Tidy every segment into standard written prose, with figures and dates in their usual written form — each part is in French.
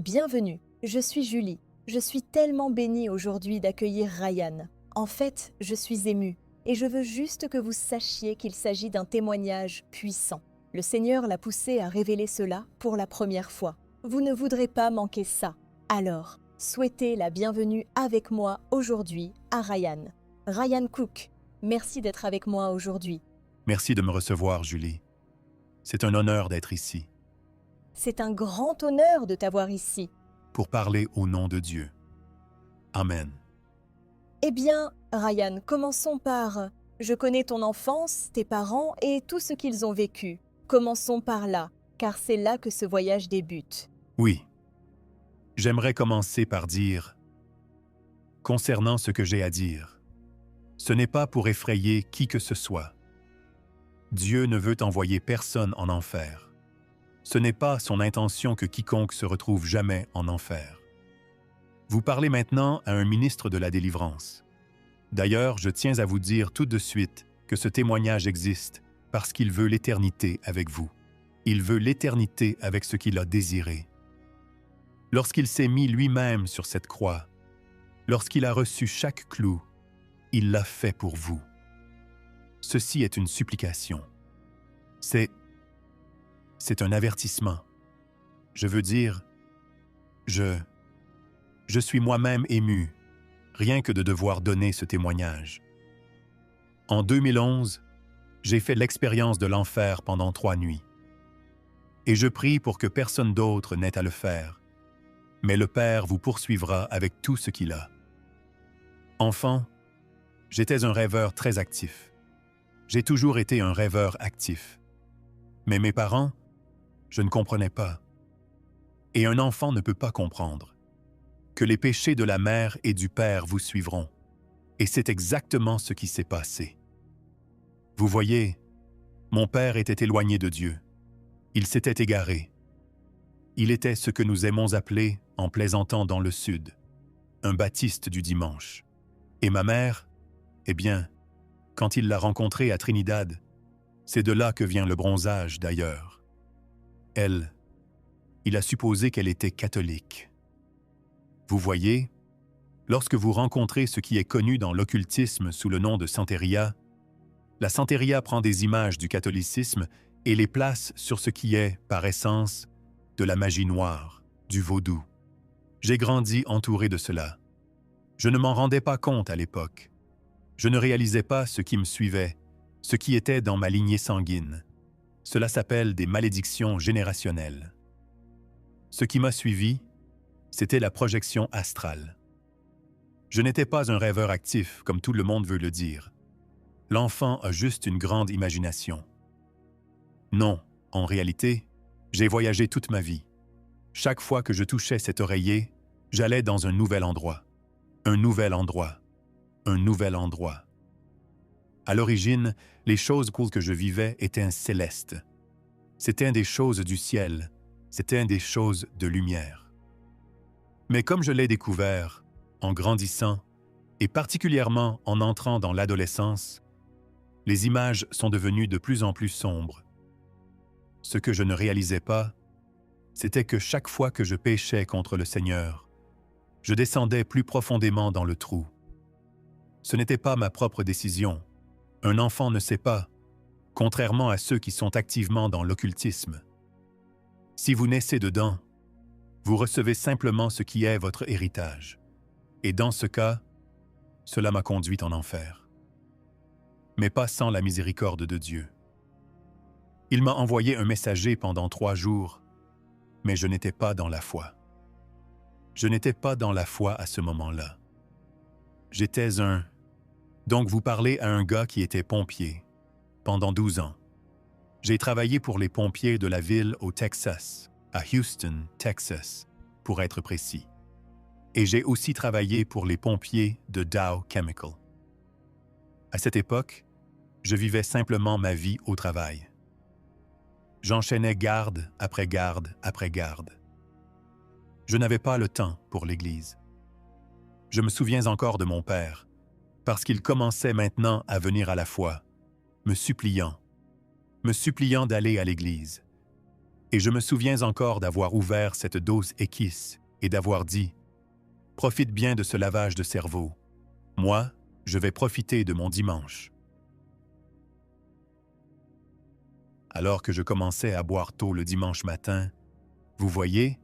Bienvenue, je suis Julie. Je suis tellement bénie aujourd'hui d'accueillir Ryan. En fait, je suis émue et je veux juste que vous sachiez qu'il s'agit d'un témoignage puissant. Le Seigneur l'a poussé à révéler cela pour la première fois. Vous ne voudrez pas manquer ça. Alors, souhaitez la bienvenue avec moi aujourd'hui à Ryan. Ryan Cook, merci d'être avec moi aujourd'hui. Merci de me recevoir, Julie. C'est un honneur d'être ici, C'est un grand honneur de t'avoir ici. pour parler au nom de Dieu. Amen. Eh bien, Ryan, commençons par je connais ton enfance, tes parents et tout ce qu'ils ont vécu. Commençons par là, car c'est là que ce voyage débute. Oui. J'aimerais commencer par dire, concernant ce que j'ai à dire, ce n'est pas pour effrayer qui que ce soit. Dieu ne veut envoyer personne en enfer. Ce n'est pas son intention que quiconque se retrouve jamais en enfer. Vous parlez maintenant à un ministre de la délivrance. D'ailleurs, je tiens à vous dire tout de suite que ce témoignage existe parce qu'il veut l'éternité avec vous. Il veut l'éternité avec ce qu'il a désiré. Lorsqu'il s'est mis lui-même sur cette croix, lorsqu'il a reçu chaque clou, il l'a fait pour vous. Ceci est une supplication. C'est un avertissement. Je veux dire, je suis moi-même ému, rien que de devoir donner ce témoignage. En 2011, j'ai fait l'expérience de l'enfer pendant 3 nuits. Et je prie pour que personne d'autre n'ait à le faire. Mais le Père vous poursuivra avec tout ce qu'il a. Enfant, j'étais un rêveur très actif. J'ai toujours été un rêveur actif. Mais mes parents, je ne comprenais pas. Et un enfant ne peut pas comprendre que les péchés de la mère et du père vous suivront. Et c'est exactement ce qui s'est passé. Vous voyez, mon père était éloigné de Dieu. Il s'était égaré. Il était ce que nous aimons appeler, en plaisantant dans le Sud, un baptiste du dimanche. Et ma mère, eh bien, quand il l'a rencontrée à Trinidad, c'est de là que vient le bronzage d'ailleurs. Il a supposé qu'elle était catholique. Vous voyez, lorsque vous rencontrez ce qui est connu dans l'occultisme sous le nom de Santeria, la Santeria prend des images du catholicisme et les place sur ce qui est, par essence, de la magie noire, du vaudou. J'ai grandi entouré de cela. Je ne m'en rendais pas compte à l'époque. Je ne réalisais pas ce qui me suivait, ce qui était dans ma lignée sanguine. Cela s'appelle des malédictions générationnelles. Ce qui m'a suivi, c'était la projection astrale. Je n'étais pas un rêveur actif, comme tout le monde veut le dire. L'enfant a juste une grande imagination. Non, en réalité, j'ai voyagé toute ma vie. Chaque fois que je touchais cet oreiller, j'allais dans un nouvel endroit. Un nouvel endroit. Un nouvel endroit. À l'origine, les choses cool que je vivais étaient célestes. C'était des choses du ciel. C'était des choses de lumière. Mais comme je l'ai découvert, en grandissant, et particulièrement en entrant dans l'adolescence, les images sont devenues de plus en plus sombres. Ce que je ne réalisais pas, c'était que chaque fois que je péchais contre le Seigneur, je descendais plus profondément dans le trou. Ce n'était pas ma propre décision. Un enfant ne sait pas, contrairement à ceux qui sont activement dans l'occultisme. Si vous naissez dedans, vous recevez simplement ce qui est votre héritage. Et dans ce cas, cela m'a conduit en enfer. Mais pas sans la miséricorde de Dieu. Il m'a envoyé un messager pendant 3 jours, mais je n'étais pas dans la foi. Je n'étais pas dans la foi à ce moment-là. J'étais un... Donc vous parlez à un gars qui était pompier, pendant 12 ans. J'ai travaillé pour les pompiers de la ville au Texas, à Houston, Texas, pour être précis. Et j'ai aussi travaillé pour les pompiers de Dow Chemical. À cette époque, je vivais simplement ma vie au travail. J'enchaînais garde après garde après garde. Je n'avais pas le temps pour l'Église. Je me souviens encore de mon père, parce qu'il commençait maintenant à venir à la foi, me suppliant d'aller à l'Église. Et je me souviens encore d'avoir ouvert cette dose équisse et d'avoir dit « Profite bien de ce lavage de cerveau. Moi, je vais profiter de mon dimanche. » Alors que je commençais à boire tôt le dimanche matin, vous voyez,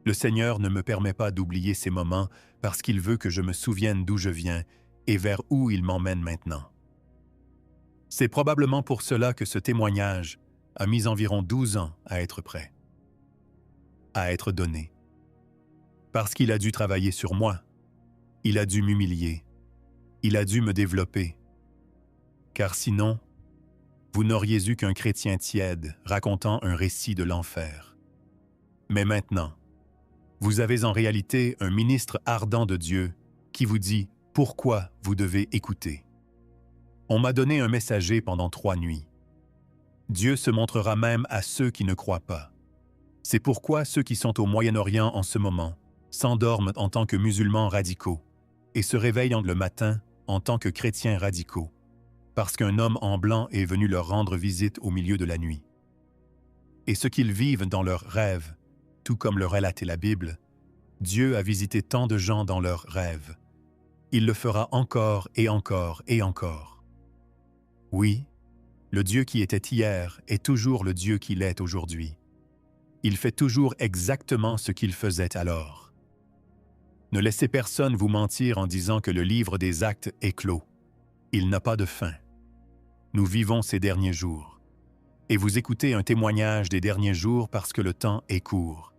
le Seigneur ne me permet pas d'oublier ces moments parce qu'il veut que je me souvienne d'où je viens et vers où il m'emmène maintenant. C'est probablement pour cela que ce témoignage a mis environ 12 ans à être prêt, à être donné. Parce qu'il a dû travailler sur moi, il a dû m'humilier, il a dû me développer. Car sinon, vous n'auriez eu qu'un chrétien tiède racontant un récit de l'enfer. Mais maintenant, vous avez en réalité un ministre ardent de Dieu qui vous dit pourquoi vous devez écouter. On m'a donné un messager pendant 3 nuits. Dieu se montrera même à ceux qui ne croient pas. C'est pourquoi ceux qui sont au Moyen-Orient en ce moment s'endorment en tant que musulmans radicaux et se réveillent le matin en tant que chrétiens radicaux, parce qu'un homme en blanc est venu leur rendre visite au milieu de la nuit. Et ce qu'ils vivent dans leurs rêves, tout comme le relatait la Bible, Dieu a visité tant de gens dans leurs rêves. Il le fera encore et encore et encore. Oui, le Dieu qui était hier est toujours le Dieu qu'il est aujourd'hui. Il fait toujours exactement ce qu'il faisait alors. Ne laissez personne vous mentir en disant que le livre des Actes est clos. Il n'a pas de fin. Nous vivons ces derniers jours. Et vous écoutez un témoignage des derniers jours parce que le temps est court.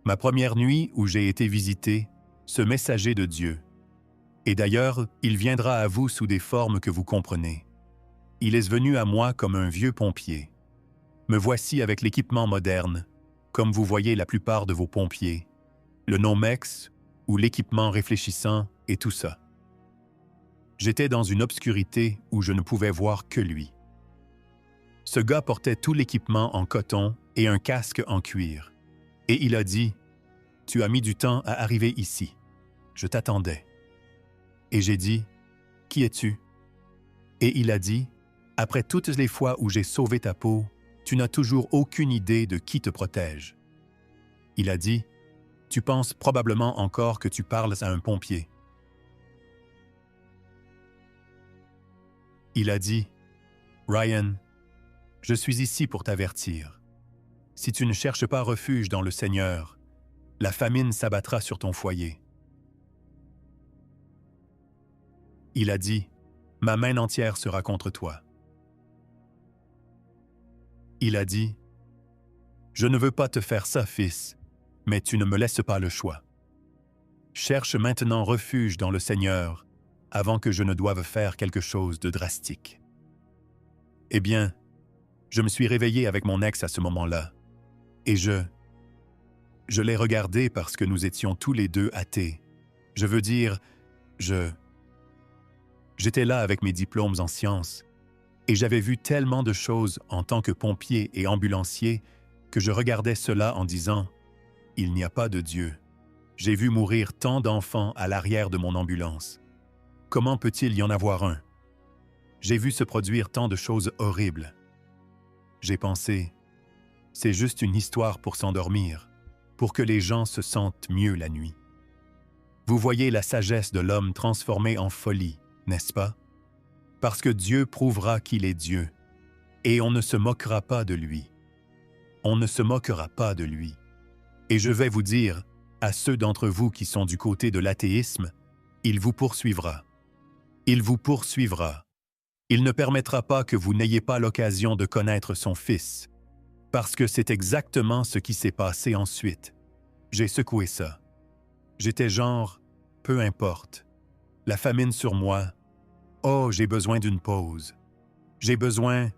Ma première nuit où j'ai été visité, ce messager de Dieu. Et d'ailleurs, il viendra à vous sous des formes que vous comprenez. Il est venu à moi comme un vieux pompier. Me voici avec l'équipement moderne, comme vous voyez la plupart de vos pompiers, le Nomex ou l'équipement réfléchissant et tout ça. J'étais dans une obscurité où je ne pouvais voir que lui. Ce gars portait tout l'équipement en coton et un casque en cuir. Et il a dit, « Tu as mis du temps à arriver ici. Je t'attendais. » Et j'ai dit, « Qui es-tu? » Et il a dit, « Après toutes les fois où j'ai sauvé ta peau, tu n'as toujours aucune idée de qui te protège. » Il a dit, « Tu penses probablement encore que tu parles à un pompier. » Il a dit, « Ryan, je suis ici pour t'avertir. Si tu ne cherches pas refuge dans le Seigneur, la famine s'abattra sur ton foyer. » Il a dit, « Ma main entière sera contre toi. » Il a dit, « Je ne veux pas te faire ça, fils, mais tu ne me laisses pas le choix. Cherche maintenant refuge dans le Seigneur avant que je ne doive faire quelque chose de drastique. » Eh bien, je me suis réveillé avec mon ex à ce moment-là, et je l'ai regardé parce que nous étions tous les deux athées. Je veux dire, j'étais là avec mes diplômes en sciences, et j'avais vu tellement de choses en tant que pompier et ambulancier que je regardais cela en disant « Il n'y a pas de Dieu. J'ai vu mourir tant d'enfants à l'arrière de mon ambulance. Comment peut-il y en avoir un? J'ai vu se produire tant de choses horribles. » J'ai pensé « C'est juste une histoire pour s'endormir, pour que les gens se sentent mieux la nuit. » Vous voyez la sagesse de l'homme transformée en folie, n'est-ce pas? Parce que Dieu prouvera qu'il est Dieu, et on ne se moquera pas de lui. On ne se moquera pas de lui. Et je vais vous dire, à ceux d'entre vous qui sont du côté de l'athéisme, il vous poursuivra. Il vous poursuivra. Il ne permettra pas que vous n'ayez pas l'occasion de connaître son Fils, parce que c'est exactement ce qui s'est passé ensuite. J'ai secoué ça. J'étais genre, peu importe. La famine sur moi. Oh, j'ai besoin d'une pause. J'ai besoin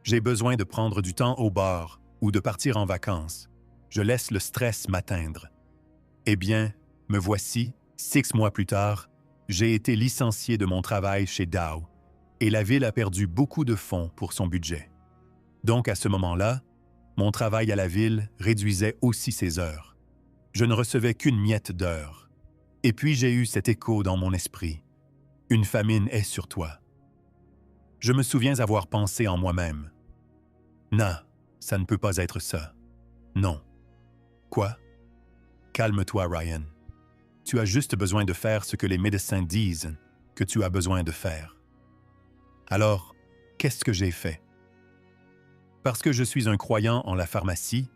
de prendre du temps au bar ou de partir en vacances. Je laisse le stress m'atteindre. Eh bien, me voici, 6 mois plus tard, j'ai été licencié de mon travail chez Dow et la ville a perdu beaucoup de fonds pour son budget. Donc à ce moment-là, mon travail à la ville réduisait aussi ses heures. Je ne recevais qu'une miette d'heures. Et puis j'ai eu cet écho dans mon esprit. Une famine est sur toi. Je me souviens avoir pensé en moi-même. Non, ça ne peut pas être ça. Non. Quoi? Calme-toi, Ryan. Tu as juste besoin de faire ce que les médecins disent que tu as besoin de faire. Alors, qu'est-ce que j'ai fait? Parce que je suis un croyant en la pharmacie,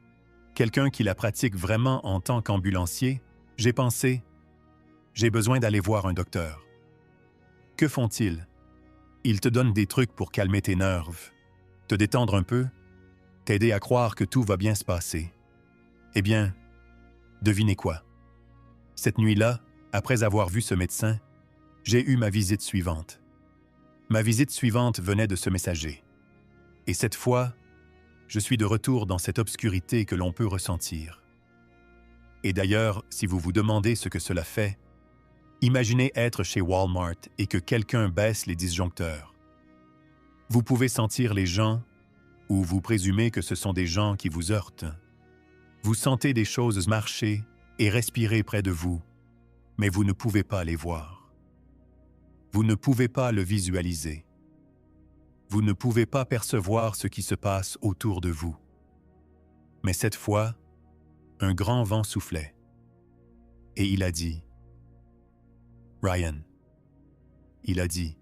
quelqu'un qui la pratique vraiment en tant qu'ambulancier, j'ai pensé, j'ai besoin d'aller voir un docteur. Que font-ils? Ils te donnent des trucs pour calmer tes nerfs, te détendre un peu, t'aider à croire que tout va bien se passer. Eh bien, devinez quoi? Cette nuit-là, après avoir vu ce médecin, j'ai eu ma visite suivante. Ma visite suivante venait de ce messager. Et cette fois, je suis de retour dans cette obscurité que l'on peut ressentir. Et d'ailleurs, si vous vous demandez ce que cela fait, imaginez être chez Walmart et que quelqu'un baisse les disjoncteurs. Vous pouvez sentir les gens, ou vous présumez que ce sont des gens qui vous heurtent. Vous sentez des choses marcher et respirer près de vous, mais vous ne pouvez pas les voir. Vous ne pouvez pas le visualiser. Vous ne pouvez pas percevoir ce qui se passe autour de vous. Mais cette fois, un grand vent soufflait. Et il a dit, « Ryan, il a dit,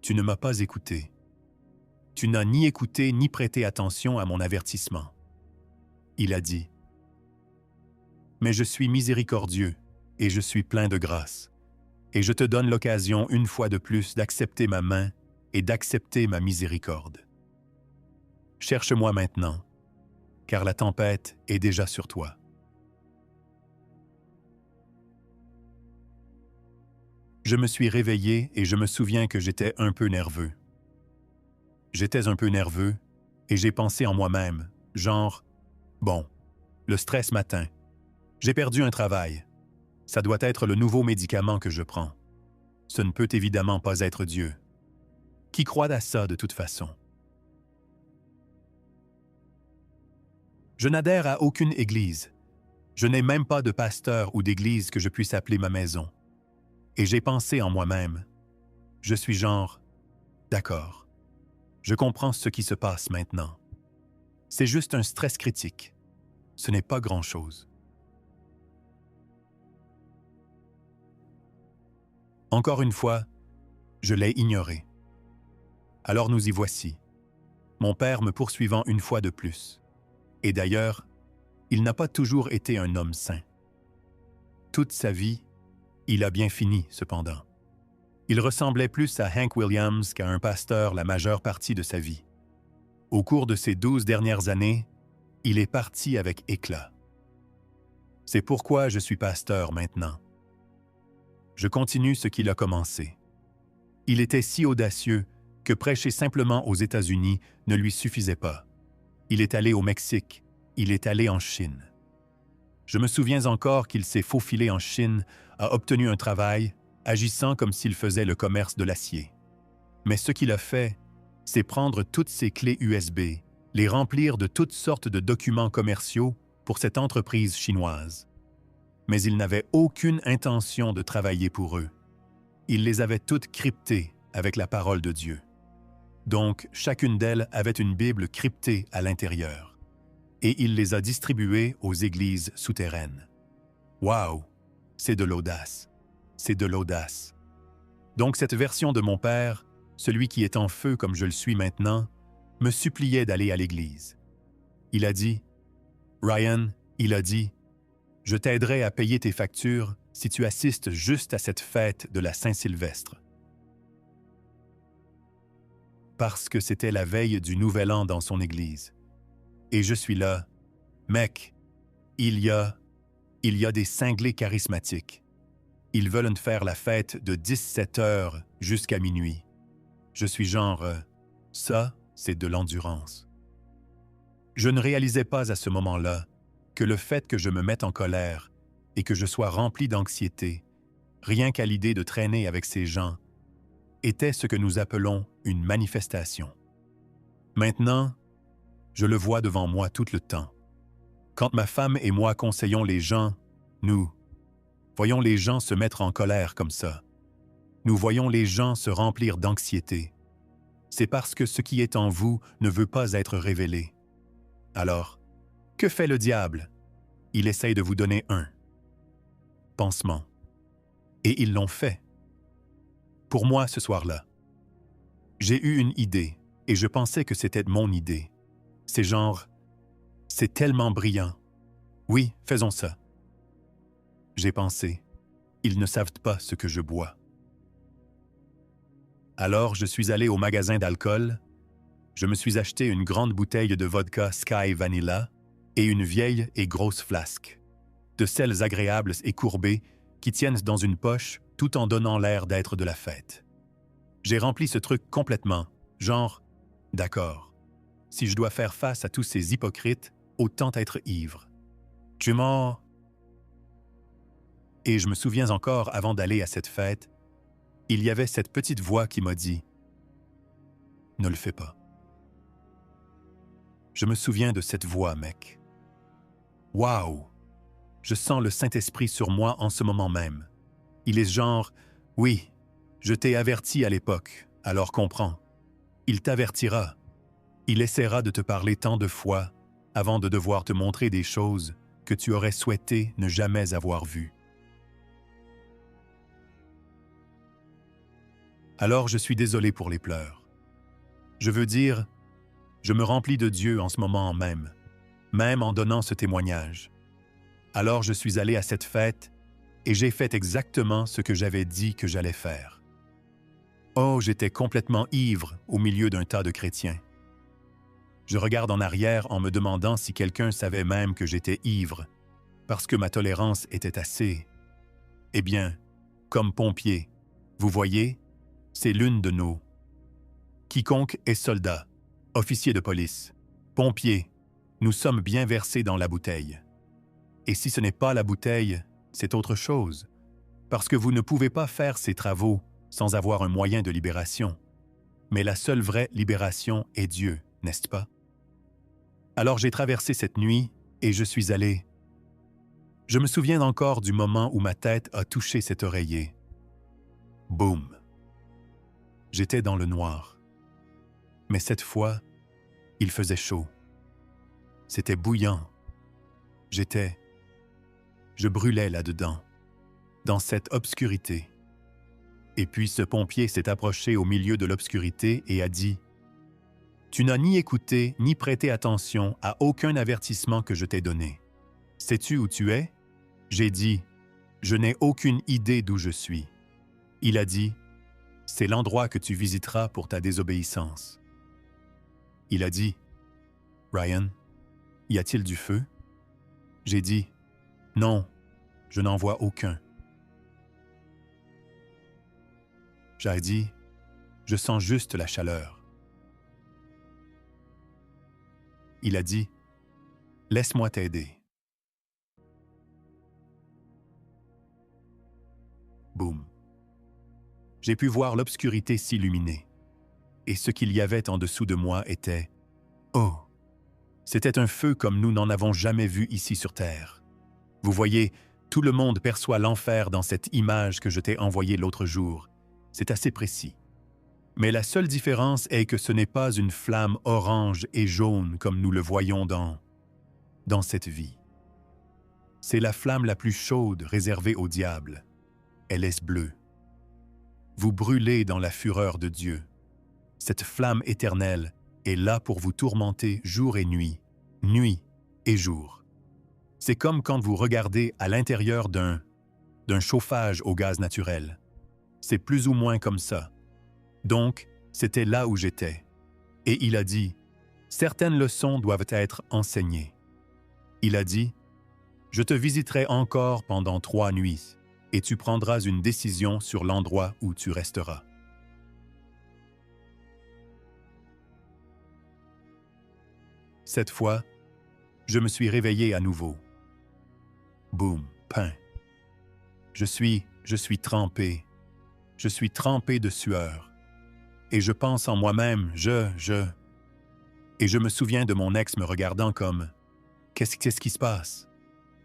tu ne m'as pas écouté. Tu n'as ni écouté ni prêté attention à mon avertissement. » Il a dit, « Mais je suis miséricordieux et je suis plein de grâce, et je te donne l'occasion une fois de plus d'accepter ma main et d'accepter ma miséricorde. Cherche-moi maintenant, car la tempête est déjà sur toi. » Je me suis réveillé et je me souviens que j'étais un peu nerveux. J'étais un peu nerveux et j'ai pensé en moi-même, genre, bon, le stress m'atteint. J'ai perdu un travail. Ça doit être le nouveau médicament que je prends. Ce ne peut évidemment pas être Dieu. Qui croit à ça de toute façon? Je n'adhère à aucune église. Je n'ai même pas de pasteur ou d'église que je puisse appeler ma maison. Et j'ai pensé en moi-même. Je suis genre, d'accord. Je comprends ce qui se passe maintenant. C'est juste un stress critique. Ce n'est pas grand-chose. Encore une fois, je l'ai ignoré. Alors nous y voici. Mon père me poursuivant une fois de plus. Et d'ailleurs, il n'a pas toujours été un homme saint. Toute sa vie, il a bien fini, cependant. Il ressemblait plus à Hank Williams qu'à un pasteur la majeure partie de sa vie. Au cours de ces 12 dernières années, il est parti avec éclat. C'est pourquoi je suis pasteur maintenant. Je continue ce qu'il a commencé. Il était si audacieux que prêcher simplement aux États-Unis ne lui suffisait pas. Il est allé au Mexique, il est allé en Chine. Je me souviens encore qu'il s'est faufilé en Chine, a obtenu un travail, agissant comme s'il faisait le commerce de l'acier. Mais ce qu'il a fait, c'est prendre toutes ses clés USB, les remplir de toutes sortes de documents commerciaux pour cette entreprise chinoise. Mais il n'avait aucune intention de travailler pour eux. Il les avait toutes cryptées avec la parole de Dieu. Donc, chacune d'elles avait une Bible cryptée à l'intérieur. Et il les a distribuées aux églises souterraines. Waouh! C'est de l'audace. C'est de l'audace. Donc cette version de mon père, celui qui est en feu comme je le suis maintenant, me suppliait d'aller à l'église. Il a dit, « Ryan, il a dit, je t'aiderai à payer tes factures si tu assistes juste à cette fête de la Saint-Sylvestre. » Parce que c'était la veille du Nouvel An dans son église. Et je suis là, mec, il y a des cinglés charismatiques. Ils veulent faire la fête de 17 heures jusqu'à minuit. Je suis genre, ça, c'est de l'endurance. Je ne réalisais pas à ce moment-là que le fait que je me mette en colère et que je sois rempli d'anxiété, rien qu'à l'idée de traîner avec ces gens, était ce que nous appelons une manifestation. Maintenant, je le vois devant moi tout le temps. Quand ma femme et moi conseillons les gens, nous voyons les gens se mettre en colère comme ça. Nous voyons les gens se remplir d'anxiété. C'est parce que ce qui est en vous ne veut pas être révélé. Alors, que fait le diable? Il essaye de vous donner un pansement. Et ils l'ont fait. Pour moi, ce soir-là, j'ai eu une idée, et je pensais que c'était mon idée. C'est genre, c'est tellement brillant. Oui, faisons ça. J'ai pensé, ils ne savent pas ce que je bois. Alors, je suis allé au magasin d'alcool, je me suis acheté une grande bouteille de vodka Sky Vanilla et une vieille et grosse flasque, de celles agréables et courbées qui tiennent dans une poche tout en donnant l'air d'être de la fête. J'ai rempli ce truc complètement, genre, d'accord, si je dois faire face à tous ces hypocrites, autant être ivre. Tu m'en... Et je me souviens encore, avant d'aller à cette fête, il y avait cette petite voix qui m'a dit « Ne le fais pas ». Je me souviens de cette voix, mec. Waouh! Je sens le Saint-Esprit sur moi en ce moment même. Il est genre « Oui, je t'ai averti à l'époque, alors comprends. Il t'avertira. Il essaiera de te parler tant de fois avant de devoir te montrer des choses que tu aurais souhaité ne jamais avoir vues. » Alors je suis désolé pour les pleurs. Je veux dire, je me remplis de Dieu en ce moment même en donnant ce témoignage. Alors je suis allé à cette fête et j'ai fait exactement ce que j'avais dit que j'allais faire. Oh, j'étais complètement ivre au milieu d'un tas de chrétiens. Je regarde en arrière en me demandant si quelqu'un savait même que j'étais ivre, parce que ma tolérance était assez. Eh bien, comme pompier, vous voyez, c'est l'une de nos. Quiconque est soldat, officier de police, pompier, nous sommes bien versés dans la bouteille. Et si ce n'est pas la bouteille, c'est autre chose, parce que vous ne pouvez pas faire ces travaux sans avoir un moyen de libération. Mais la seule vraie libération est Dieu, n'est-ce pas? Alors j'ai traversé cette nuit et je suis allé. Je me souviens encore du moment où ma tête a touché cet oreiller. Boum! J'étais dans le noir. Mais cette fois, il faisait chaud. C'était bouillant. Je brûlais là-dedans, dans cette obscurité. Et puis ce pompier s'est approché au milieu de l'obscurité et a dit « Tu n'as ni écouté ni prêté attention à aucun avertissement que je t'ai donné. Sais-tu où tu es? » J'ai dit « Je n'ai aucune idée d'où je suis. » Il a dit « C'est l'endroit que tu visiteras pour ta désobéissance. » Il a dit « Ryan, y a-t-il du feu? » J'ai dit « Non, je n'en vois aucun. » J'ai dit « Je sens juste la chaleur. » Il a dit « Laisse-moi t'aider. » Boum. J'ai pu voir l'obscurité s'illuminer. Et ce qu'il y avait en dessous de moi était « Oh !» C'était un feu comme nous n'en avons jamais vu ici sur Terre. Vous voyez, tout le monde perçoit l'enfer dans cette image que je t'ai envoyée l'autre jour. C'est assez précis. Mais la seule différence est que ce n'est pas une flamme orange et jaune comme nous le voyons dans cette vie. C'est la flamme la plus chaude réservée au diable. Elle est bleue. Vous brûlez dans la fureur de Dieu. Cette flamme éternelle est là pour vous tourmenter jour et nuit et jour. C'est comme quand vous regardez à l'intérieur d'un chauffage au gaz naturel. C'est plus ou moins comme ça. Donc, c'était là où j'étais. Et il a dit, certaines leçons doivent être enseignées. Il a dit, je te visiterai encore pendant 3 nuits, et tu prendras une décision sur l'endroit où tu resteras. Cette fois, je me suis réveillé à nouveau. Boum, pain. Je suis trempé. Je suis trempé de sueur. Et je pense en moi-même, Et je me souviens de mon ex me regardant comme « Qu'est-ce qui se passe? »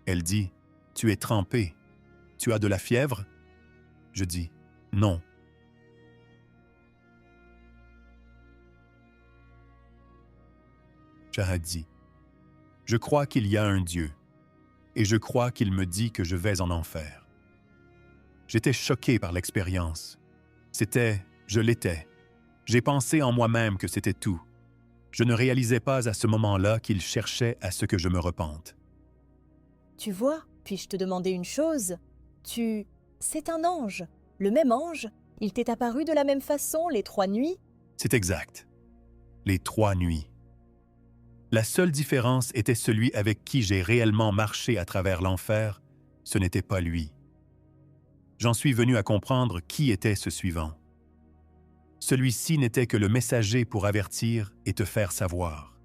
Elle dit « Tu es trempé. Tu as de la fièvre? » Je dis « Non. » J'ai dit Je crois qu'il y a un Dieu, et je crois qu'il me dit que je vais en enfer. J'étais choqué par l'expérience. Je l'étais. J'ai pensé en moi-même que c'était tout. Je ne réalisais pas à ce moment-là qu'il cherchait à ce que je me repente. Tu vois, puis-je te demander une chose? C'est un ange. Le même ange. Il t'est apparu de la même façon les 3 nuits? C'est exact. Les 3 nuits. La seule différence était celui avec qui j'ai réellement marché à travers l'enfer, ce n'était pas lui. J'en suis venu à comprendre qui était ce suivant. Celui-ci n'était que le messager pour avertir et te faire savoir.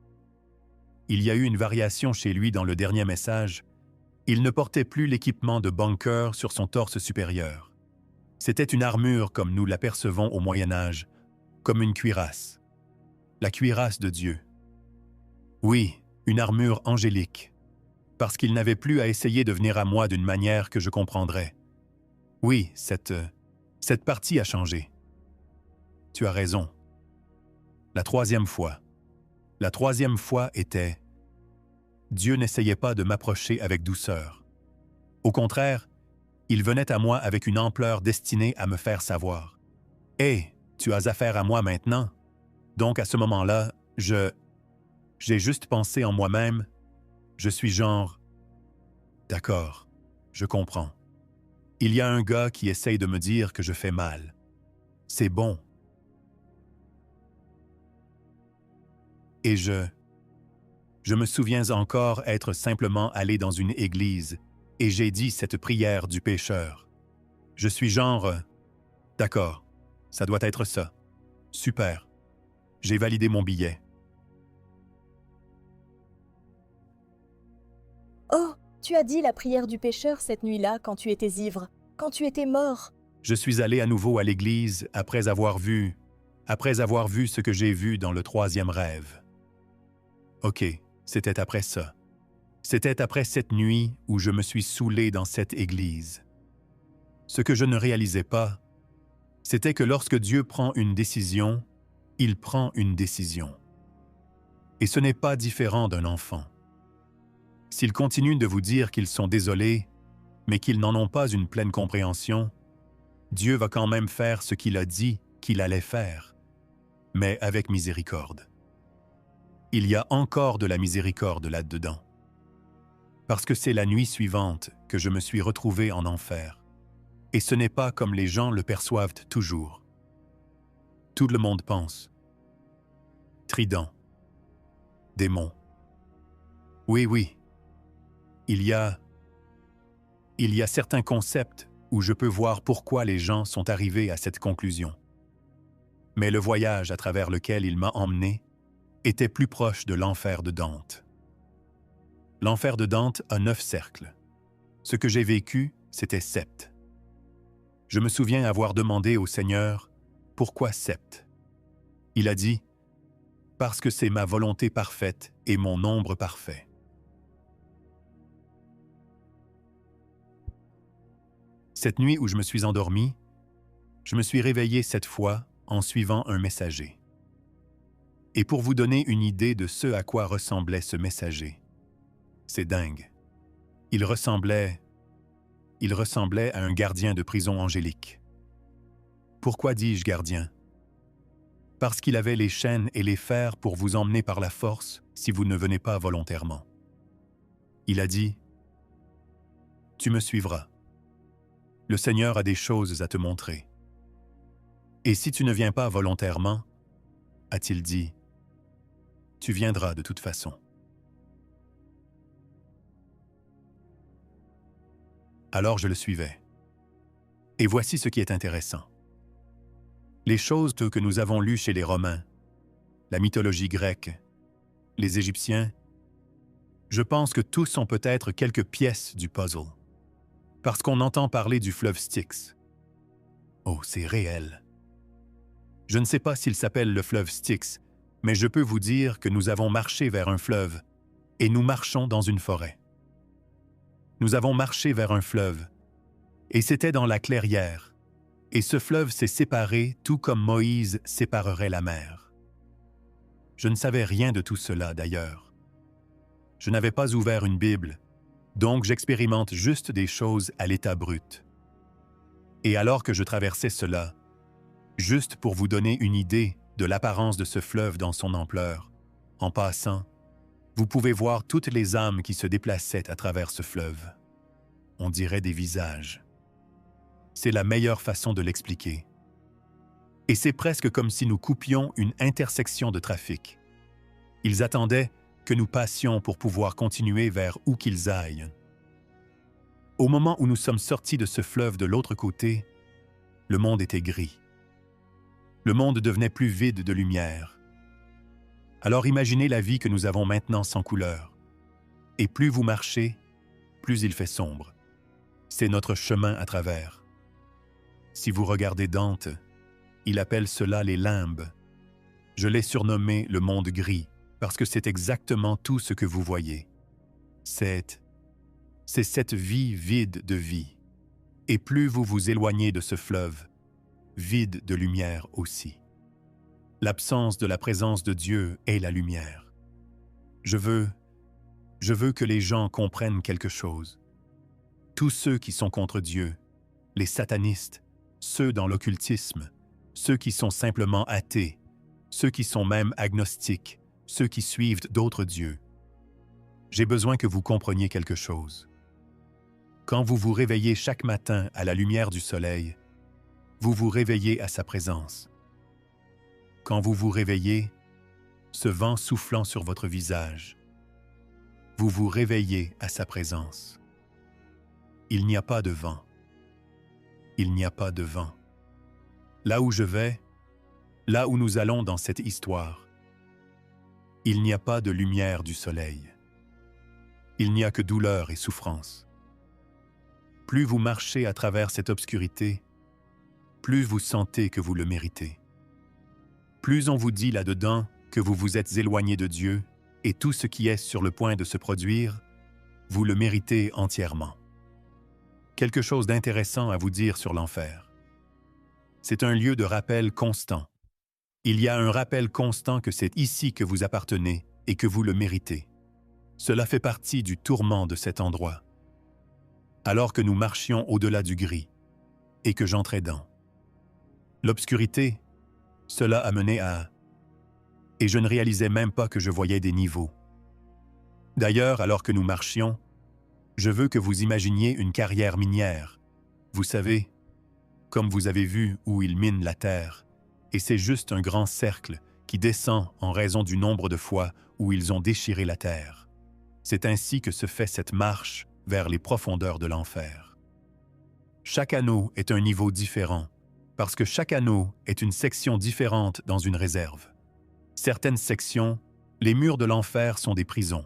Il y a eu une variation chez lui dans le dernier message. Il ne portait plus l'équipement de bunker sur son torse supérieur. C'était une armure comme nous l'apercevons au Moyen Âge, comme une cuirasse. La cuirasse de Dieu. Oui, une armure angélique, parce qu'il n'avait plus à essayer de venir à moi d'une manière que je comprendrais. Oui, cette partie a changé. Tu as raison. La troisième fois était Dieu n'essayait pas de m'approcher avec douceur. Au contraire, il venait à moi avec une ampleur destinée à me faire savoir. « Hé, tu as affaire à moi maintenant. » Donc à ce moment-là, j'ai juste pensé en moi-même, je suis genre, d'accord, je comprends. Il y a un gars qui essaye de me dire que je fais mal. C'est bon. Et je me souviens encore être simplement allé dans une église et j'ai dit cette prière du pécheur. Je suis genre, d'accord, ça doit être ça. Super. J'ai validé mon billet. Oh, tu as dit la prière du pécheur cette nuit-là quand tu étais ivre, quand tu étais mort. Je suis allé à nouveau à l'église après avoir vu ce que j'ai vu dans le 3e rêve. OK, c'était après ça. C'était après cette nuit où je me suis saoulé dans cette église. Ce que je ne réalisais pas, c'était que lorsque Dieu prend une décision, il prend une décision. Et ce n'est pas différent d'un enfant. S'ils continuent de vous dire qu'ils sont désolés, mais qu'ils n'en ont pas une pleine compréhension, Dieu va quand même faire ce qu'il a dit qu'il allait faire, mais avec miséricorde. Il y a encore de la miséricorde là-dedans. Parce que c'est la nuit suivante que je me suis retrouvé en enfer. Et ce n'est pas comme les gens le perçoivent toujours. Tout le monde pense. Trident. Démon. Oui. Il y a certains concepts où je peux voir pourquoi les gens sont arrivés à cette conclusion. Mais le voyage à travers lequel il m'a emmené était plus proche de l'enfer de Dante. L'enfer de Dante a 9 cercles. Ce que j'ai vécu, c'était 7. Je me souviens avoir demandé au Seigneur « Pourquoi 7 ?» Il a dit « Parce que c'est ma volonté parfaite et mon nombre parfait. » Cette nuit où je me suis endormi, je me suis réveillé 7 fois en suivant un messager. Et pour vous donner une idée de ce à quoi ressemblait ce messager, c'est dingue. Il ressemblait à un gardien de prison angélique. Pourquoi dis-je gardien? Parce qu'il avait les chaînes et les fers pour vous emmener par la force si vous ne venez pas volontairement. Il a dit « Tu me suivras. Le Seigneur a des choses à te montrer. Et si tu ne viens pas volontairement, a-t-il dit, tu viendras de toute façon. » Alors je le suivais. Et voici ce qui est intéressant. Les choses que nous avons lues chez les Romains, la mythologie grecque, les Égyptiens, je pense que tous sont peut-être quelques pièces du puzzle. Parce qu'on entend parler du fleuve Styx. Oh, c'est réel. Je ne sais pas s'il s'appelle le fleuve Styx, mais je peux vous dire que nous avons marché vers un fleuve et nous marchons dans une forêt. Nous avons marché vers un fleuve et c'était dans la clairière. Et ce fleuve s'est séparé tout comme Moïse séparerait la mer. Je ne savais rien de tout cela d'ailleurs. Je n'avais pas ouvert une Bible, donc j'expérimente juste des choses à l'état brut. Et alors que je traversais cela, juste pour vous donner une idée de l'apparence de ce fleuve dans son ampleur, en passant, vous pouvez voir toutes les âmes qui se déplaçaient à travers ce fleuve. On dirait des visages. C'est la meilleure façon de l'expliquer. Et c'est presque comme si nous coupions une intersection de trafic. Ils attendaient que nous passions pour pouvoir continuer vers où qu'ils aillent. Au moment où nous sommes sortis de ce fleuve de l'autre côté, le monde était gris. Le monde devenait plus vide de lumière. Alors imaginez la vie que nous avons maintenant sans couleur. Et plus vous marchez, plus il fait sombre. C'est notre chemin à travers. Si vous regardez Dante, il appelle cela les limbes. Je l'ai surnommé le monde gris, parce que c'est exactement tout ce que vous voyez. C'est cette vie vide de vie. Et plus vous vous éloignez de ce fleuve, vide de lumière aussi. L'absence de la présence de Dieu est la lumière. Je veux que les gens comprennent quelque chose. Tous ceux qui sont contre Dieu, les satanistes, ceux dans l'occultisme, ceux qui sont simplement athées, ceux qui sont même agnostiques, ceux qui suivent d'autres dieux. J'ai besoin que vous compreniez quelque chose. Quand vous vous réveillez chaque matin à la lumière du soleil, vous vous réveillez à sa présence. Quand vous vous réveillez, ce vent soufflant sur votre visage, vous vous réveillez à sa présence. Il n'y a pas de vent. Il n'y a pas de vent. Là où je vais, là où nous allons dans cette histoire, il n'y a pas de lumière du soleil. Il n'y a que douleur et souffrance. Plus vous marchez à travers cette obscurité, plus vous sentez que vous le méritez. Plus on vous dit là-dedans que vous vous êtes éloigné de Dieu et tout ce qui est sur le point de se produire, vous le méritez entièrement. Quelque chose d'intéressant à vous dire sur l'enfer. C'est un lieu de rappel constant. Il y a un rappel constant que c'est ici que vous appartenez et que vous le méritez. Cela fait partie du tourment de cet endroit. Alors que nous marchions au-delà du gris et que j'entrais dans l'obscurité, cela a mené à... Et je ne réalisais même pas que je voyais des niveaux. D'ailleurs, alors que nous marchions, je veux que vous imaginiez une carrière minière. Vous savez, comme vous avez vu où ils minent la terre, et c'est juste un grand cercle qui descend en raison du nombre de fois où ils ont déchiré la terre. C'est ainsi que se fait cette marche vers les profondeurs de l'enfer. Chaque anneau est un niveau différent, parce que chaque anneau est une section différente dans une réserve. Certaines sections, les murs de l'enfer sont des prisons.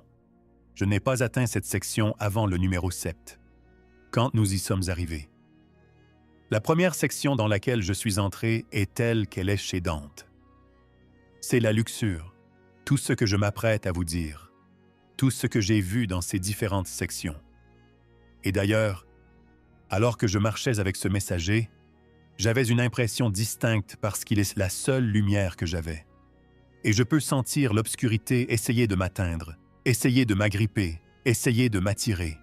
Je n'ai pas atteint cette section avant le numéro 7, quand nous y sommes arrivés. La première section dans laquelle je suis entré est telle qu'elle est chez Dante. C'est la luxure, tout ce que je m'apprête à vous dire, tout ce que j'ai vu dans ces différentes sections. Et d'ailleurs, alors que je marchais avec ce messager, j'avais une impression distincte parce qu'il est la seule lumière que j'avais. Et je peux sentir l'obscurité essayer de m'atteindre, essayer de m'agripper, essayer de m'attirer.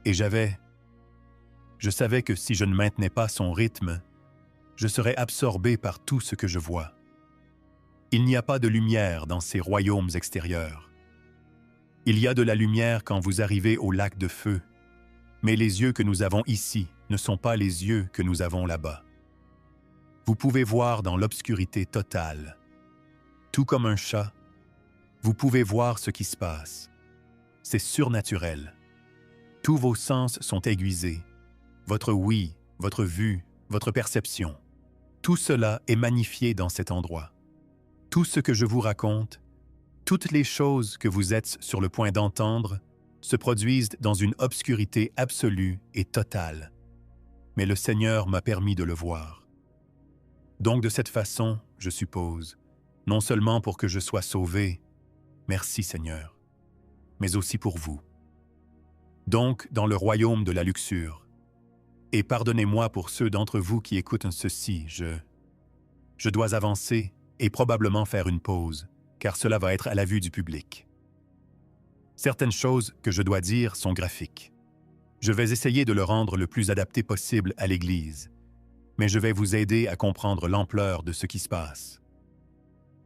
Et je savais que si je ne maintenais pas son rythme, je serais absorbé par tout ce que je vois. Il n'y a pas de lumière dans ces royaumes extérieurs. Il y a de la lumière quand vous arrivez au lac de feu, mais les yeux que nous avons ici ne sont pas les yeux que nous avons là-bas. Vous pouvez voir dans l'obscurité totale. Tout comme un chat, vous pouvez voir ce qui se passe. C'est surnaturel. Tous vos sens sont aiguisés. Votre ouïe, votre vue, votre perception. Tout cela est magnifié dans cet endroit. Tout ce que je vous raconte, toutes les choses que vous êtes sur le point d'entendre, se produisent dans une obscurité absolue et totale. Mais le Seigneur m'a permis de le voir. Donc de cette façon, je suppose, non seulement pour que je sois sauvé, merci Seigneur, mais aussi pour vous. Donc dans le royaume de la luxure, et pardonnez-moi pour ceux d'entre vous qui écoutent ceci, je dois avancer et probablement faire une pause, car cela va être à la vue du public. Certaines choses que je dois dire sont graphiques. Je vais essayer de le rendre le plus adapté possible à l'Église, mais je vais vous aider à comprendre l'ampleur de ce qui se passe.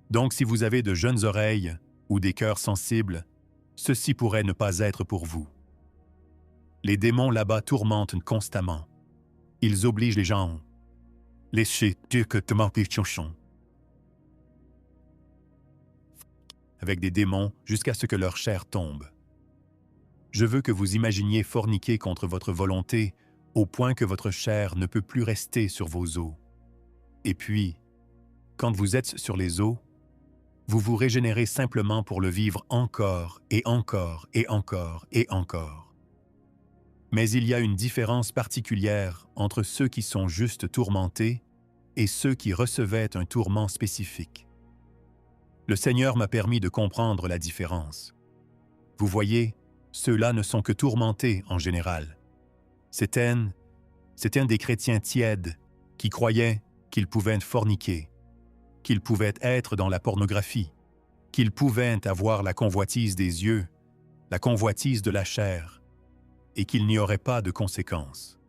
Donc, si vous avez de jeunes oreilles ou des cœurs sensibles, ceci pourrait ne pas être pour vous. Les démons là-bas tourmentent constamment. Ils obligent les gens. Laissez que te m'empêchons. Avec des démons jusqu'à ce que leur chair tombe. Je veux que vous imaginiez forniquer contre votre volonté au point que votre chair ne peut plus rester sur vos os. Et puis, quand vous êtes sur les os, vous vous régénérez simplement pour le vivre encore et encore et encore et encore. Mais il y a une différence particulière entre ceux qui sont juste tourmentés et ceux qui recevaient un tourment spécifique. Le Seigneur m'a permis de comprendre la différence. Vous voyez, ceux-là ne sont que tourmentés en général. C'étaient des chrétiens tièdes qui croyaient qu'ils pouvaient forniquer, qu'ils pouvaient être dans la pornographie, qu'ils pouvaient avoir la convoitise des yeux, la convoitise de la chair, et qu'il n'y aurait pas de conséquences.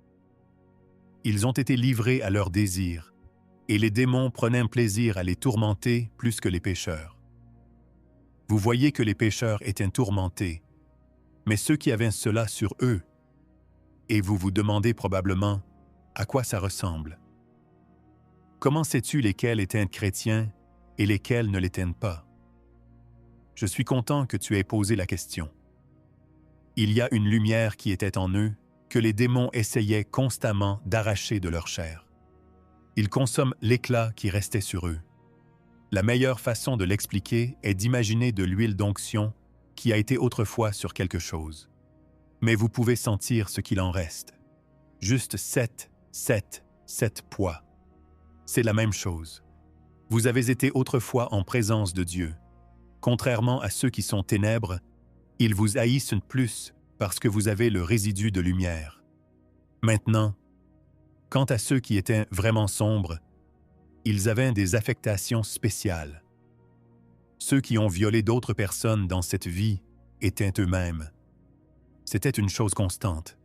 Ils ont été livrés à leurs désirs, et les démons prenaient un plaisir à les tourmenter plus que les pécheurs. Vous voyez que les pécheurs étaient tourmentés, mais ceux qui avaient cela sur eux, et vous vous demandez probablement à quoi ça ressemble. Comment sais-tu lesquels étaient chrétiens et lesquels ne l'étaient pas? Je suis content que tu aies posé la question. Il y a une lumière qui était en eux que les démons essayaient constamment d'arracher de leur chair. Ils consomment l'éclat qui restait sur eux. La meilleure façon de l'expliquer est d'imaginer de l'huile d'onction qui a été autrefois sur quelque chose. Mais vous pouvez sentir ce qu'il en reste. Juste 7 poids. C'est la même chose. Vous avez été autrefois en présence de Dieu. Contrairement à ceux qui sont ténèbres, ils vous haïssent plus parce que vous avez le résidu de lumière. Maintenant, quant à ceux qui étaient vraiment sombres, ils avaient des affectations spéciales. Ceux qui ont violé d'autres personnes dans cette vie étaient eux-mêmes. C'était une chose constante.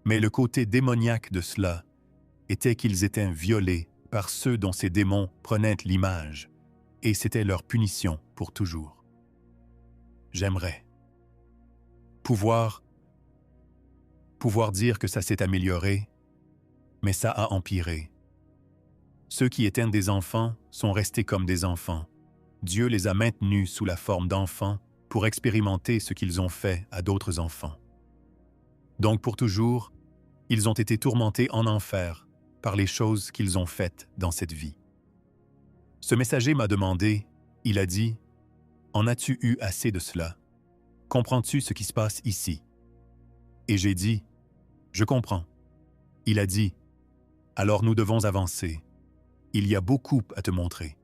Mais le côté démoniaque de cela était qu'ils étaient violés par ceux dont ces démons prenaient l'image, et c'était leur punition pour toujours. J'aimerais pouvoir dire que ça s'est amélioré, mais ça a empiré. Ceux qui étaient des enfants sont restés comme des enfants. Dieu les a maintenus sous la forme d'enfants pour expérimenter ce qu'ils ont fait à d'autres enfants. Donc pour toujours, ils ont été tourmentés en enfer par les choses qu'ils ont faites dans cette vie. Ce messager m'a demandé, il a dit, « En as-tu eu assez de cela? Comprends-tu ce qui se passe ici? » Et j'ai dit, « Je comprends. » Il a dit, « Alors nous devons avancer. Il y a beaucoup à te montrer. »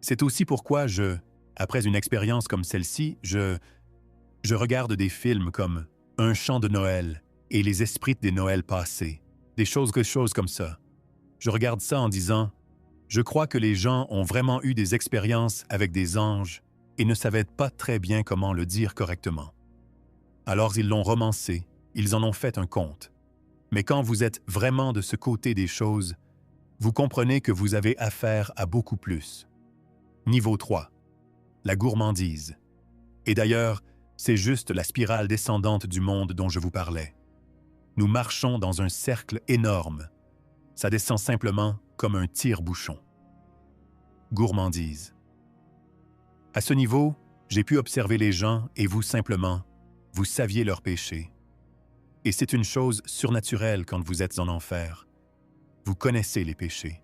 C'est aussi pourquoi après une expérience comme celle-ci, je regarde des films comme Un chant de Noël et Les esprits des Noëls passés, des choses comme ça. Je regarde ça en disant, je crois que les gens ont vraiment eu des expériences avec des anges et ne savaient pas très bien comment le dire correctement. Alors ils l'ont romancé, ils en ont fait un conte. Mais quand vous êtes vraiment de ce côté des choses, vous comprenez que vous avez affaire à beaucoup plus. Niveau 3. La gourmandise. Et d'ailleurs, c'est juste la spirale descendante du monde dont je vous parlais. Nous marchons dans un cercle énorme. Ça descend simplement comme un tire-bouchon. Gourmandise. À ce niveau, j'ai pu observer les gens et vous simplement, vous saviez leurs péchés. Et c'est une chose surnaturelle quand vous êtes en enfer. Vous connaissez les péchés.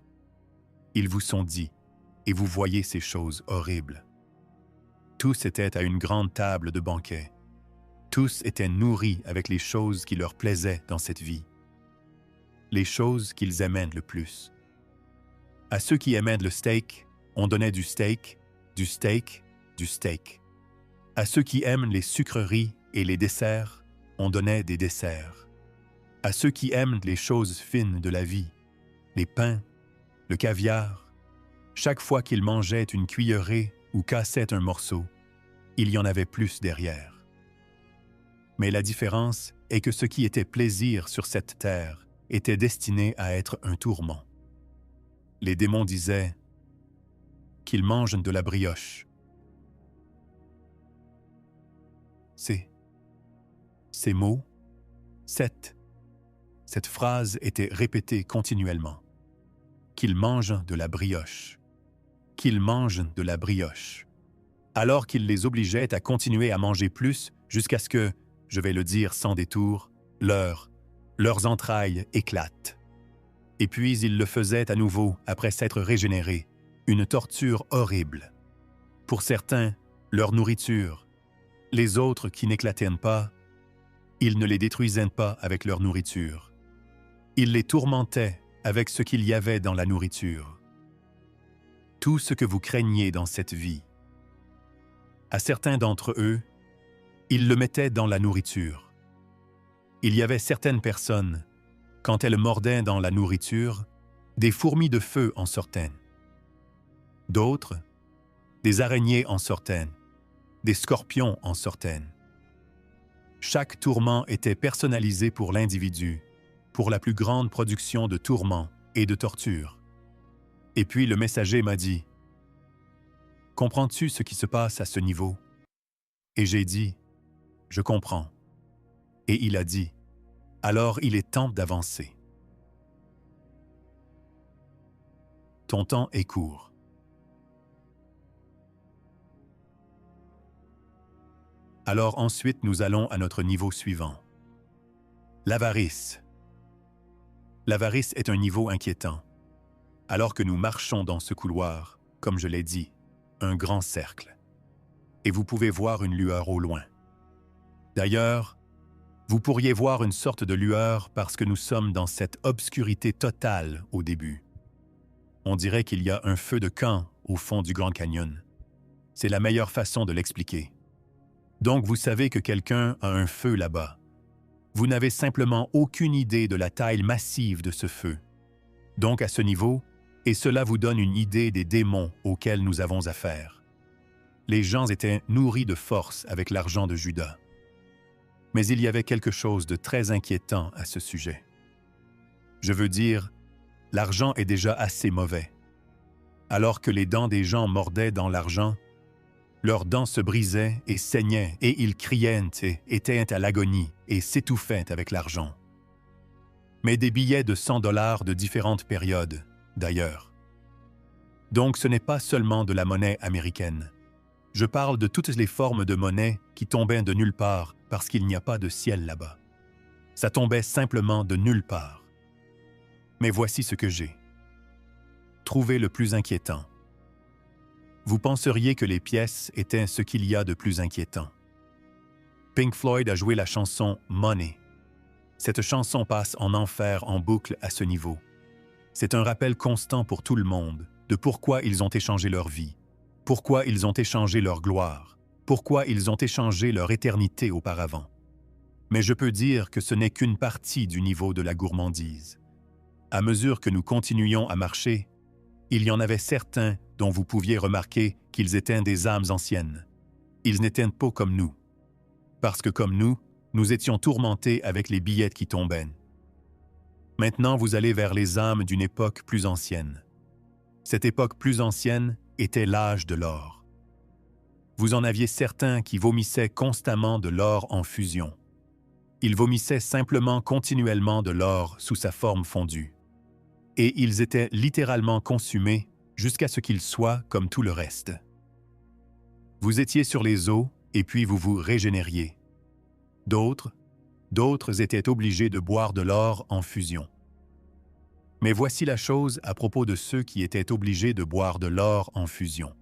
Ils vous sont dits, et vous voyez ces choses horribles. Tous étaient à une grande table de banquet. Tous étaient nourris avec les choses qui leur plaisaient dans cette vie. Les choses qu'ils aimaient le plus. À ceux qui aimaient le steak, on donnait du steak, du steak, du steak. À ceux qui aiment les sucreries et les desserts, on donnait des desserts. À ceux qui aiment les choses fines de la vie, les pains, le caviar, chaque fois qu'ils mangeaient une cuillerée ou cassait un morceau, il y en avait plus derrière. Mais la différence est que ce qui était plaisir sur cette terre était destiné à être un tourment. Les démons disaient qu'ils mangent de la brioche. Ces mots, cette phrase était répétée continuellement. Qu'ils mangent de la brioche. Qu'ils mangent de la brioche. Alors qu'il les obligeait à continuer à manger plus jusqu'à ce que, je vais le dire sans détour, leurs entrailles éclatent. Et puis ils le faisaient à nouveau après s'être régénérés, une torture horrible. Pour certains, leur nourriture. Les autres qui n'éclataient pas, ils ne les détruisaient pas avec leur nourriture. Ils les tourmentaient avec ce qu'il y avait dans la nourriture. Tout ce que vous craignez dans cette vie. À certains d'entre eux, ils le mettaient dans la nourriture. Il y avait certaines personnes, quand elles mordaient dans la nourriture, des fourmis de feu en sortaient. D'autres, des araignées en sortaient, des scorpions en sortaient. Chaque tourment était personnalisé pour l'individu, pour la plus grande production de tourments et de tortures. Et puis le messager m'a dit, « Comprends-tu ce qui se passe à ce niveau ?» Et j'ai dit, « Je comprends. » Et il a dit, « Alors il est temps d'avancer. » Ton temps est court. Alors ensuite, nous allons à notre niveau suivant. L'avarice. L'avarice est un niveau inquiétant. Alors que nous marchons dans ce couloir, comme je l'ai dit, un grand cercle. Et vous pouvez voir une lueur au loin. D'ailleurs, vous pourriez voir une sorte de lueur parce que nous sommes dans cette obscurité totale au début. On dirait qu'il y a un feu de camp au fond du Grand Canyon. C'est la meilleure façon de l'expliquer. Donc vous savez que quelqu'un a un feu là-bas. Vous n'avez simplement aucune idée de la taille massive de ce feu. Donc à ce niveau, et cela vous donne une idée des démons auxquels nous avons affaire. Les gens étaient nourris de force avec l'argent de Judas. Mais il y avait quelque chose de très inquiétant à ce sujet. Je veux dire, l'argent est déjà assez mauvais. Alors que les dents des gens mordaient dans l'argent, leurs dents se brisaient et saignaient, et ils criaient et étaient à l'agonie et s'étouffaient avec l'argent. Mais des billets de 100 $ de différentes périodes, d'ailleurs. Donc ce n'est pas seulement de la monnaie américaine. Je parle de toutes les formes de monnaie qui tombaient de nulle part parce qu'il n'y a pas de ciel là-bas. Ça tombait simplement de nulle part. Mais voici ce que j'ai. Trouvé le plus inquiétant. Vous penseriez que les pièces étaient ce qu'il y a de plus inquiétant. Pink Floyd a joué la chanson « Money ». Cette chanson passe en enfer en boucle à ce niveau. C'est un rappel constant pour tout le monde de pourquoi ils ont échangé leur vie, pourquoi ils ont échangé leur gloire, pourquoi ils ont échangé leur éternité auparavant. Mais je peux dire que ce n'est qu'une partie du niveau de la gourmandise. À mesure que nous continuions à marcher, il y en avait certains dont vous pouviez remarquer qu'ils étaient des âmes anciennes. Ils n'étaient pas comme nous. Parce que comme nous étions tourmentés avec les billets qui tombaient. Maintenant, vous allez vers les âmes d'une époque plus ancienne. Cette époque plus ancienne était l'âge de l'or. Vous en aviez certains qui vomissaient constamment de l'or en fusion. Ils vomissaient simplement continuellement de l'or sous sa forme fondue. Et ils étaient littéralement consumés jusqu'à ce qu'ils soient comme tout le reste. Vous étiez sur les eaux et puis vous vous régénériez. D'autres étaient obligés de boire de l'or en fusion. Mais voici la chose à propos de ceux qui étaient obligés de boire de l'or en fusion.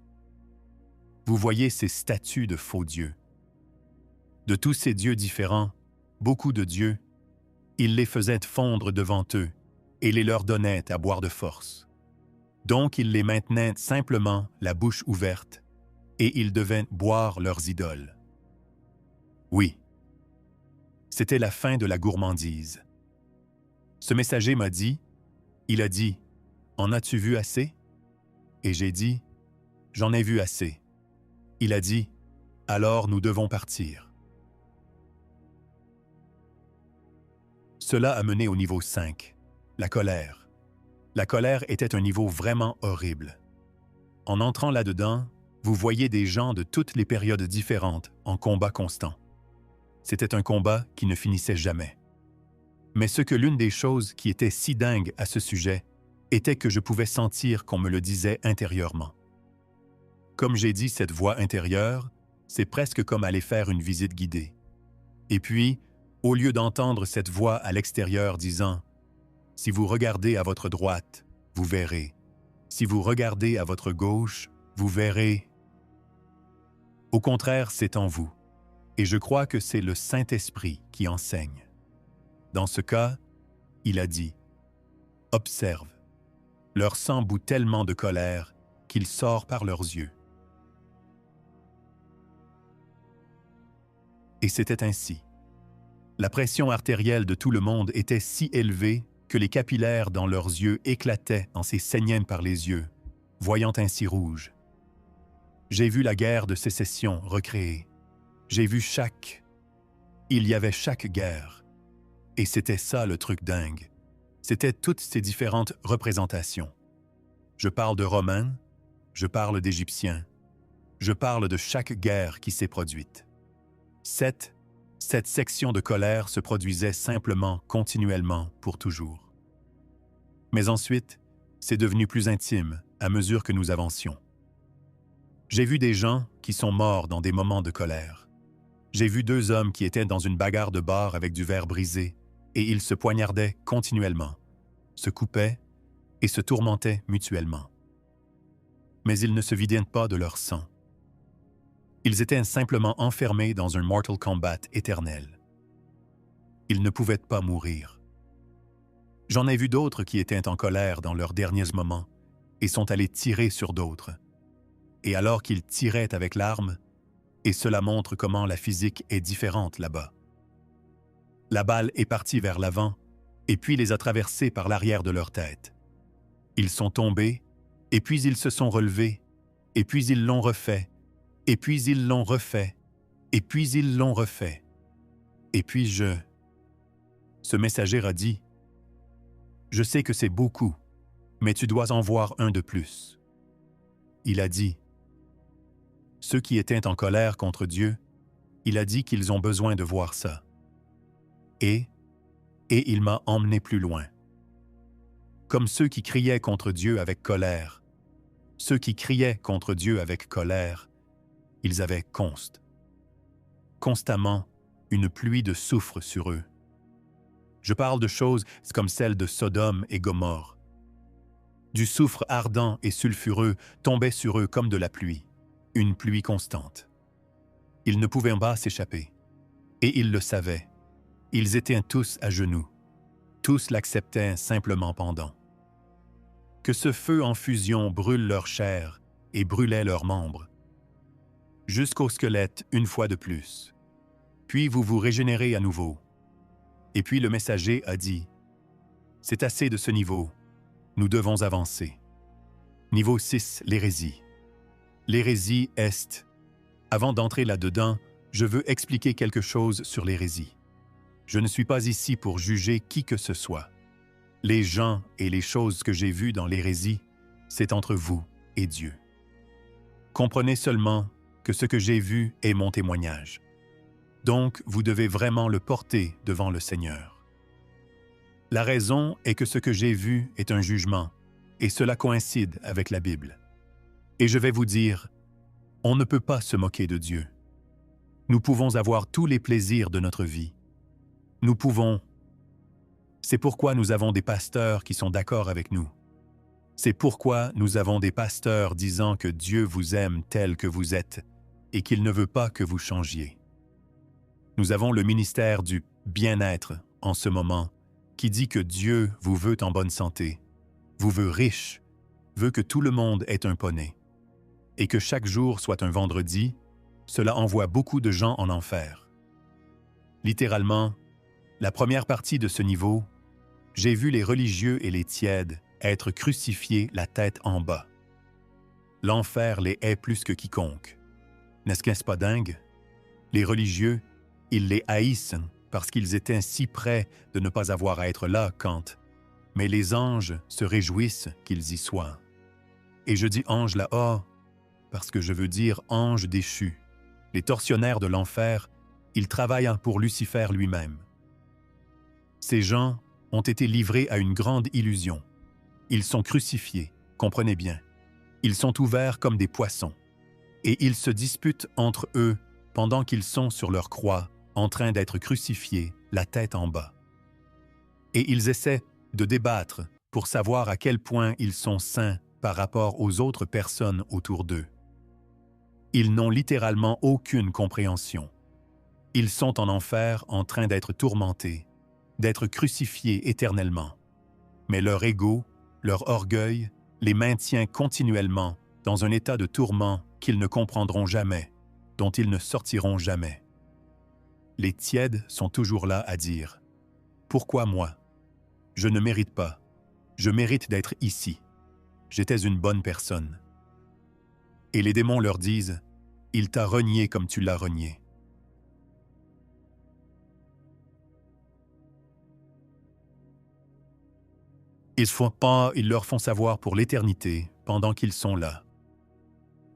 Vous voyez ces statues de faux dieux. De tous ces dieux différents, beaucoup de dieux, ils les faisaient fondre devant eux et les leur donnaient à boire de force. Donc ils les maintenaient simplement la bouche ouverte et ils devaient boire leurs idoles. Oui. C'était la fin de la gourmandise. Ce messager m'a dit, il a dit, « En as-tu vu assez ?» Et j'ai dit, « J'en ai vu assez. Il a dit, « Alors nous devons partir. » Cela a mené au niveau 5, la colère. La colère était un niveau vraiment horrible. En entrant là-dedans, vous voyez des gens de toutes les périodes différentes en combat constant. C'était un combat qui ne finissait jamais. Mais ce que l'une des choses qui était si dingue à ce sujet était que je pouvais sentir qu'on me le disait intérieurement. Comme j'ai dit, cette voix intérieure, c'est presque comme aller faire une visite guidée. Et puis, au lieu d'entendre cette voix à l'extérieur disant « Si vous regardez à votre droite, vous verrez. Si vous regardez à votre gauche, vous verrez. » Au contraire, c'est en vous. Et je crois que c'est le Saint-Esprit qui enseigne. Dans ce cas, il a dit « Observe. Leur sang bout tellement de colère qu'il sort par leurs yeux. » Et c'était ainsi. La pression artérielle de tout le monde était si élevée que les capillaires dans leurs yeux éclataient en ces saignements par les yeux, voyant ainsi rouge. J'ai vu la guerre de sécession recréée. J'ai vu Il y avait chaque guerre. Et c'était ça le truc dingue. C'était toutes ces différentes représentations. Je parle de Romains, je parle d'Égyptiens, je parle de chaque guerre qui s'est produite. Cette section de colère se produisait simplement, continuellement, pour toujours. Mais ensuite, c'est devenu plus intime à mesure que nous avancions. J'ai vu des gens qui sont morts dans des moments de colère. J'ai vu 2 hommes qui étaient dans une bagarre de bar avec du verre brisé et ils se poignardaient continuellement, se coupaient et se tourmentaient mutuellement. Mais ils ne se vidaient pas de leur sang. Ils étaient simplement enfermés dans un Mortal Kombat éternel. Ils ne pouvaient pas mourir. J'en ai vu d'autres qui étaient en colère dans leurs derniers moments et sont allés tirer sur d'autres. Et alors qu'ils tiraient avec l'arme, et cela montre comment la physique est différente là-bas. La balle est partie vers l'avant et puis les a traversés par l'arrière de leur tête. Ils sont tombés, et puis ils se sont relevés, et puis ils l'ont refait, et puis ils l'ont refait, et puis ils l'ont refait. Et puis Ce messager a dit, « Je sais que c'est beaucoup, mais tu dois en voir un de plus. » Il a dit, « Ceux qui étaient en colère contre Dieu, il a dit qu'ils ont besoin de voir ça. » Et il m'a emmené plus loin. Comme ceux qui criaient contre Dieu avec colère, ceux qui criaient contre Dieu avec colère, ils avaient constamment une pluie de soufre sur eux. Je parle de choses comme celles de Sodome et Gomorrhe. Du soufre ardent et sulfureux tombait sur eux comme de la pluie, une pluie constante. Ils ne pouvaient pas s'échapper. Et ils le savaient. Ils étaient tous à genoux. Tous l'acceptaient simplement pendant. Que ce feu en fusion brûle leur chair et brûlait leurs membres. Jusqu'au squelette une fois de plus. Puis vous vous régénérez à nouveau. Et puis le messager a dit, « C'est assez de ce niveau. Nous devons avancer. » Niveau 6, l'hérésie. L'hérésie est... Avant d'entrer là-dedans, je veux expliquer quelque chose sur l'hérésie. Je ne suis pas ici pour juger qui que ce soit. Les gens et les choses que j'ai vues dans l'hérésie, c'est entre vous et Dieu. Comprenez seulement que ce que j'ai vu est mon témoignage. Donc, vous devez vraiment le porter devant le Seigneur. La raison est que ce que j'ai vu est un jugement, et cela coïncide avec la Bible. Et je vais vous dire, on ne peut pas se moquer de Dieu. Nous pouvons avoir tous les plaisirs de notre vie. Nous pouvons. C'est pourquoi nous avons des pasteurs qui sont d'accord avec nous. C'est pourquoi nous avons des pasteurs disant que Dieu vous aime tel que vous êtes et qu'il ne veut pas que vous changiez. Nous avons le ministère du bien-être en ce moment qui dit que Dieu vous veut en bonne santé, vous veut riche, veut que tout le monde ait un poney. Et que chaque jour soit un vendredi, cela envoie beaucoup de gens en enfer. Littéralement, la première partie de ce niveau, j'ai vu les religieux et les tièdes être crucifiés la tête en bas. L'enfer les hait plus que quiconque. N'est-ce pas dingue? Les religieux, ils les haïssent parce qu'ils étaient si près de ne pas avoir à être là quand... Mais les anges se réjouissent qu'ils y soient. Et je dis ange là-haut parce que je veux dire ange déchu. Les tortionnaires de l'enfer, ils travaillent pour Lucifer lui-même. Ces gens ont été livrés à une grande illusion. Ils sont crucifiés, comprenez bien. Ils sont ouverts comme des poissons. Et ils se disputent entre eux pendant qu'ils sont sur leur croix, en train d'être crucifiés, la tête en bas. Et ils essaient de débattre pour savoir à quel point ils sont saints par rapport aux autres personnes autour d'eux. Ils n'ont littéralement aucune compréhension. Ils sont en enfer en train d'être tourmentés, d'être crucifiés éternellement. Mais leur ego, leur orgueil, les maintient continuellement dans un état de tourment qu'ils ne comprendront jamais, dont ils ne sortiront jamais. Les tièdes sont toujours là à dire « Pourquoi moi? Je ne mérite pas. Je mérite d'être ici. J'étais une bonne personne. » Et les démons leur disent « Il t'a renié comme tu l'as renié. » Ils leur font savoir pour l'éternité pendant qu'ils sont là.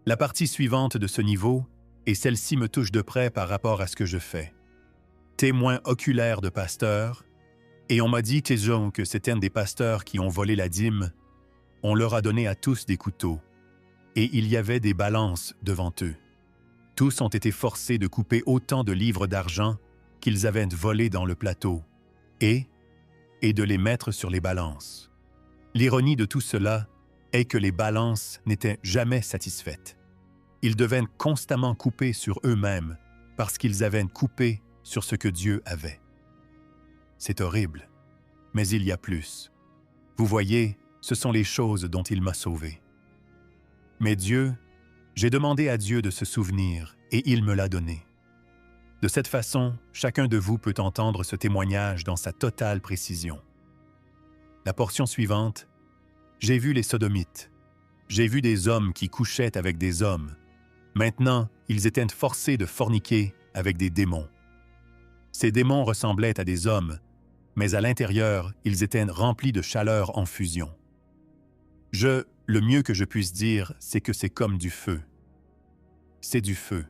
La partie suivante de ce niveau, et celle-ci me touche de près par rapport à ce que je fais. Témoin oculaire de pasteur, et on m'a dit que c'était un des pasteurs qui ont volé la dîme. On leur a donné à tous des couteaux, et il y avait des balances devant eux. Tous ont été forcés de couper autant de livres d'argent qu'ils avaient volés dans le plateau, et de les mettre sur les balances. L'ironie de tout cela est que les balances n'étaient jamais satisfaites. Ils devaient constamment couper sur eux-mêmes parce qu'ils avaient coupé sur ce que Dieu avait. C'est horrible, mais il y a plus. Vous voyez, ce sont les choses dont il m'a sauvé. Mais Dieu, j'ai demandé à Dieu de se souvenir et il me l'a donné. De cette façon, chacun de vous peut entendre ce témoignage dans sa totale précision. La portion suivante, j'ai vu les sodomites. J'ai vu des hommes qui couchaient avec des hommes. Maintenant, ils étaient forcés de forniquer avec des démons. Ces démons ressemblaient à des hommes, mais à l'intérieur, ils étaient remplis de chaleur en fusion. Le mieux que je puisse dire, c'est que c'est comme du feu. C'est du feu.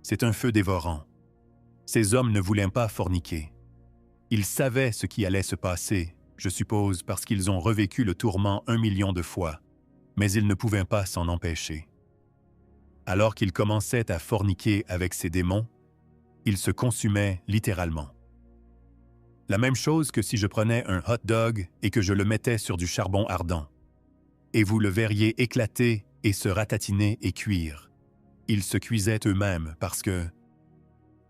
C'est un feu dévorant. Ces hommes ne voulaient pas forniquer. Ils savaient ce qui allait se passer, je suppose parce qu'ils ont revécu le tourment 1 million de fois, mais ils ne pouvaient pas s'en empêcher. Alors qu'ils commençaient à forniquer avec ces démons, ils se consumaient littéralement. La même chose que si je prenais un hot dog et que je le mettais sur du charbon ardent. Et vous le verriez éclater et se ratatiner et cuire. Ils se cuisaient eux-mêmes parce que...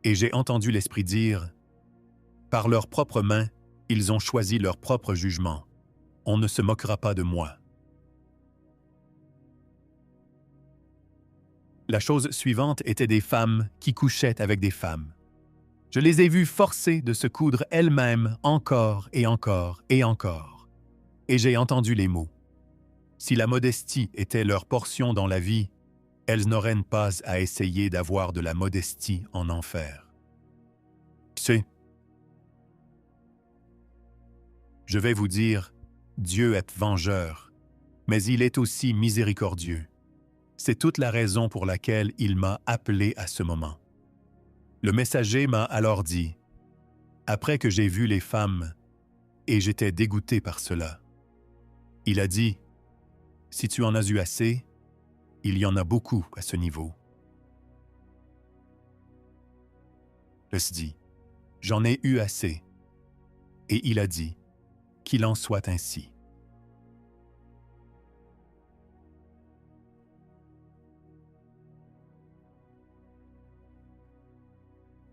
Et j'ai entendu l'Esprit dire, « Par leurs propres mains, ils ont choisi leur propre jugement. On ne se moquera pas de moi. » La chose suivante était des femmes qui couchaient avec des femmes. Je les ai vues forcées de se coudre elles-mêmes encore et encore et encore. Et j'ai entendu les mots. Si la modestie était leur portion dans la vie, elles n'auraient pas à essayer d'avoir de la modestie en enfer. Je vais vous dire, Dieu est vengeur, mais il est aussi miséricordieux. C'est toute la raison pour laquelle il m'a appelé à ce moment. Le messager m'a alors dit, après que j'ai vu les femmes, et j'étais dégoûté par cela, il a dit, si tu en as eu assez, il y en a beaucoup à ce niveau. Je dis, j'en ai eu assez. Et il a dit, qu'il en soit ainsi.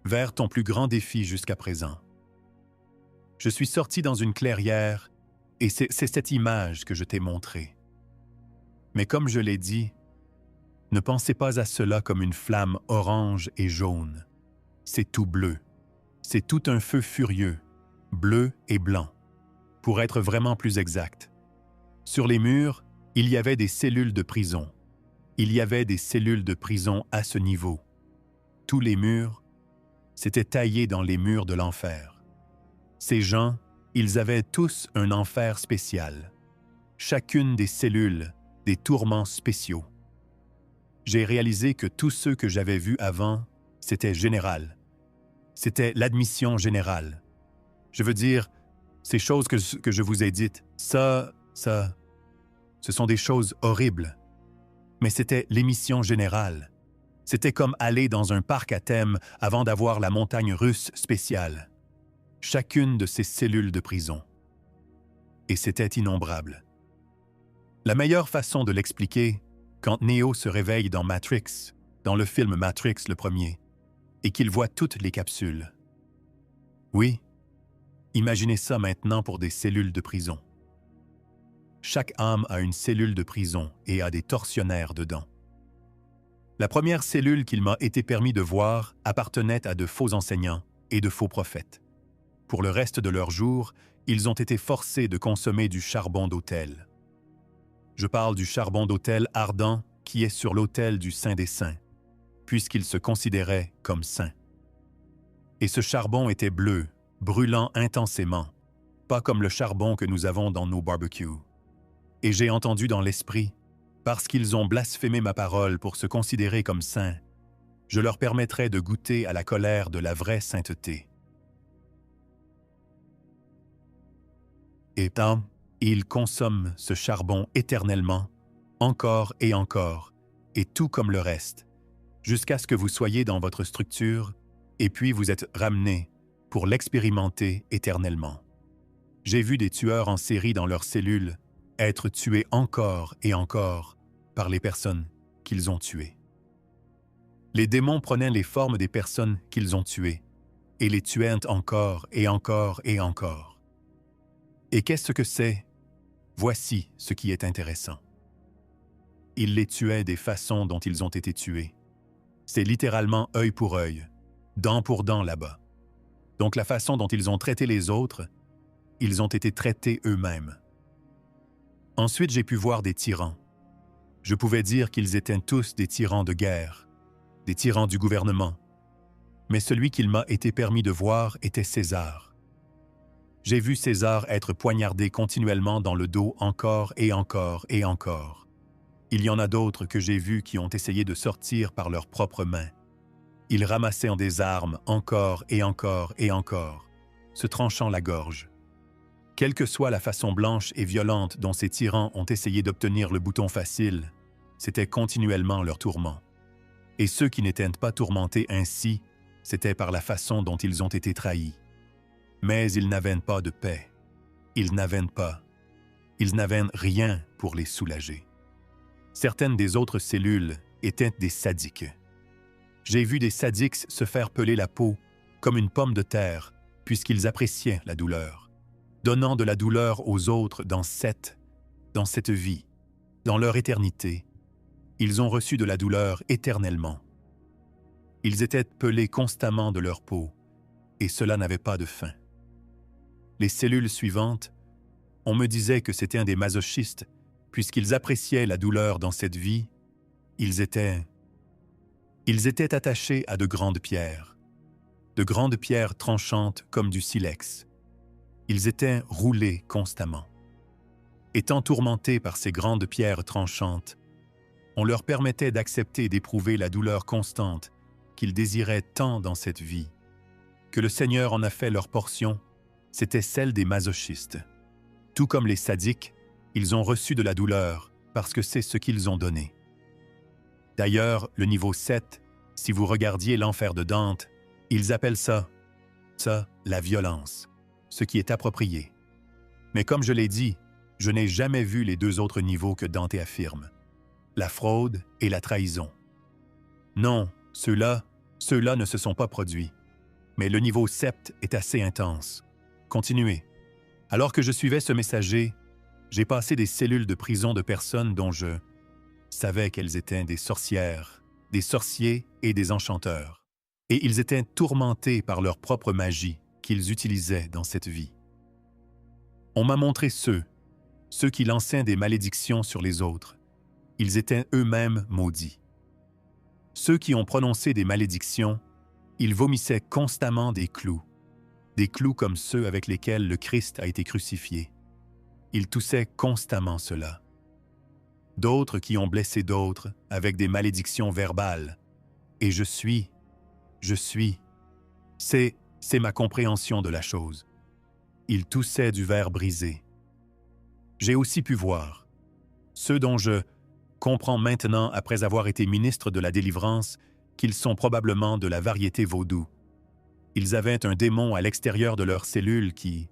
Vers ton plus grand défi jusqu'à présent. Je suis sorti dans une clairière et c'est cette image que je t'ai montrée. Mais comme je l'ai dit, ne pensez pas à cela comme une flamme orange et jaune. C'est tout bleu. C'est tout un feu furieux, bleu et blanc, pour être vraiment plus exact. Sur les murs, il y avait des cellules de prison. Il y avait des cellules de prison à ce niveau. Tous les murs s'étaient taillés dans les murs de l'enfer. Ces gens, ils avaient tous un enfer spécial. Chacune des cellules, des tourments spéciaux. J'ai réalisé que tous ceux que j'avais vus avant, c'était général. C'était l'admission générale. Je veux dire, ces choses que je vous ai dites, ce sont des choses horribles. Mais c'était l'émission générale. C'était comme aller dans un parc à thème avant d'avoir la montagne russe spéciale. Chacune de ces cellules de prison. Et c'était innombrable. La meilleure façon de l'expliquer, quand Neo se réveille dans Matrix, dans le film Matrix le premier, et qu'il voit toutes les capsules. Oui, imaginez ça maintenant pour des cellules de prison. Chaque âme a une cellule de prison et a des tortionnaires dedans. La première cellule qu'il m'a été permis de voir appartenait à de faux enseignants et de faux prophètes. Pour le reste de leurs jours, ils ont été forcés de consommer du charbon d'autel. Je parle du charbon d'autel ardent qui est sur l'autel du Saint des Saints, puisqu'ils se considéraient comme saints. Et ce charbon était bleu, brûlant intensément, pas comme le charbon que nous avons dans nos barbecues. Et j'ai entendu dans l'esprit, parce qu'ils ont blasphémé ma parole pour se considérer comme saints, je leur permettrai de goûter à la colère de la vraie sainteté. Et tant, ils consomment ce charbon éternellement, encore, et tout comme le reste, jusqu'à ce que vous soyez dans votre structure, et puis vous êtes ramenés pour l'expérimenter éternellement. J'ai vu des tueurs en série dans leurs cellules être tués encore et encore par les personnes qu'ils ont tuées. Les démons prenaient les formes des personnes qu'ils ont tuées et les tuaient encore et encore et encore. Et qu'est-ce que c'est? Voici ce qui est intéressant. Ils les tuaient des façons dont ils ont été tués. C'est littéralement œil pour œil, dent pour dent là-bas. Donc la façon dont ils ont traité les autres, ils ont été traités eux-mêmes. Ensuite, j'ai pu voir des tyrans. Je pouvais dire qu'ils étaient tous des tyrans de guerre, des tyrans du gouvernement. Mais celui qu'il m'a été permis de voir était César. J'ai vu César être poignardé continuellement dans le dos encore et encore et encore. Il y en a d'autres que j'ai vus qui ont essayé de sortir par leurs propres mains. Ils ramassaient en des armes encore et encore et encore, se tranchant la gorge. Quelle que soit la façon blanche et violente dont ces tyrans ont essayé d'obtenir le bouton facile, c'était continuellement leur tourment. Et ceux qui n'étaient pas tourmentés ainsi, c'était par la façon dont ils ont été trahis. Mais ils n'avaient pas de paix. Ils n'avaient rien pour les soulager. Certaines des autres cellules étaient des sadiques. J'ai vu des sadiques se faire peler la peau comme une pomme de terre, puisqu'ils appréciaient la douleur, donnant de la douleur aux autres dans cette vie, dans leur éternité. Ils ont reçu de la douleur éternellement. Ils étaient pelés constamment de leur peau, et cela n'avait pas de fin. Les cellules suivantes, on me disait que c'était des masochistes, puisqu'ils appréciaient la douleur dans cette vie. Ils étaient attachés à de grandes pierres tranchantes comme du silex. Ils étaient roulés constamment. Étant tourmentés par ces grandes pierres tranchantes, on leur permettait d'accepter et d'éprouver la douleur constante qu'ils désiraient tant dans cette vie, que le Seigneur en a fait leur portion, c'était celle des masochistes. Tout comme les sadiques, ils ont reçu de la douleur parce que c'est ce qu'ils ont donné. D'ailleurs, le niveau 7, si vous regardiez l'enfer de Dante, ils appellent ça la violence, ce qui est approprié. Mais comme je l'ai dit, je n'ai jamais vu les deux autres niveaux que Dante affirme, la fraude et la trahison. Non, ceux-là ne se sont pas produits. Mais le niveau 7 est assez intense. Continuez. Alors que je suivais ce messager, j'ai passé des cellules de prison de personnes dont je savais qu'elles étaient des sorcières, des sorciers et des enchanteurs. Et ils étaient tourmentés par leur propre magie qu'ils utilisaient dans cette vie. On m'a montré ceux qui lançaient des malédictions sur les autres, ils étaient eux-mêmes maudits. Ceux qui ont prononcé des malédictions, ils vomissaient constamment des clous comme ceux avec lesquels le Christ a été crucifié. Ils toussaient constamment cela. D'autres qui ont blessé d'autres avec des malédictions verbales. Et je suis. C'est ma compréhension de la chose. Ils toussaient du verre brisé. J'ai aussi pu voir ceux dont je comprends maintenant, après avoir été ministre de la délivrance, qu'ils sont probablement de la variété vaudou. Ils avaient un démon à l'extérieur de leur cellule qui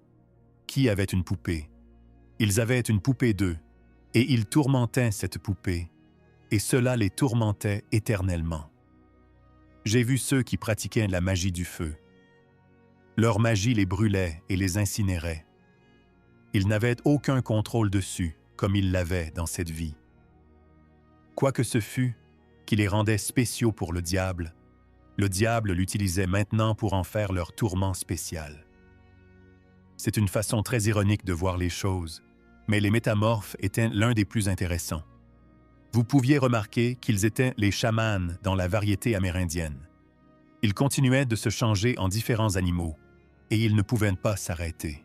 avait une poupée. Ils avaient une poupée d'eux, et ils tourmentaient cette poupée, et cela les tourmentait éternellement. J'ai vu ceux qui pratiquaient la magie du feu. Leur magie les brûlait et les incinérait. Ils n'avaient aucun contrôle dessus, comme ils l'avaient dans cette vie. Quoi que ce fût, qui les rendait spéciaux pour le diable l'utilisait maintenant pour en faire leur tourment spécial. C'est une façon très ironique de voir les choses, mais les métamorphes étaient l'un des plus intéressants. Vous pouviez remarquer qu'ils étaient les chamans dans la variété amérindienne. Ils continuaient de se changer en différents animaux, et ils ne pouvaient pas s'arrêter.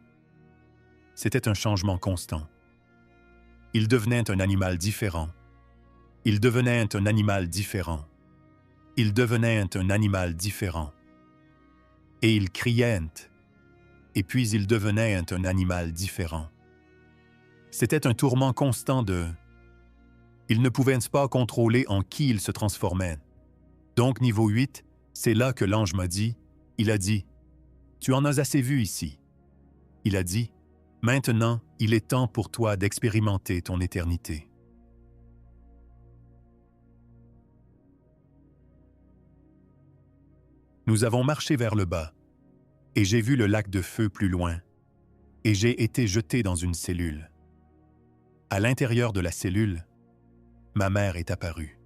C'était un changement constant. Ils devenaient un animal différent. Ils devenaient un animal différent. Ils devenaient un animal différent. Et ils criaient, et puis ils devenaient un animal différent. C'était un tourment constant de... Ils ne pouvaient pas contrôler en qui ils se transformaient. Donc, niveau 8, c'est là que l'ange m'a dit, il a dit, « Tu en as assez vu ici. » Il a dit, « Maintenant, il est temps pour toi d'expérimenter ton éternité. » Nous avons marché vers le bas, et j'ai vu le lac de feu plus loin, et j'ai été jeté dans une cellule. À l'intérieur de la cellule, ma mère est apparue.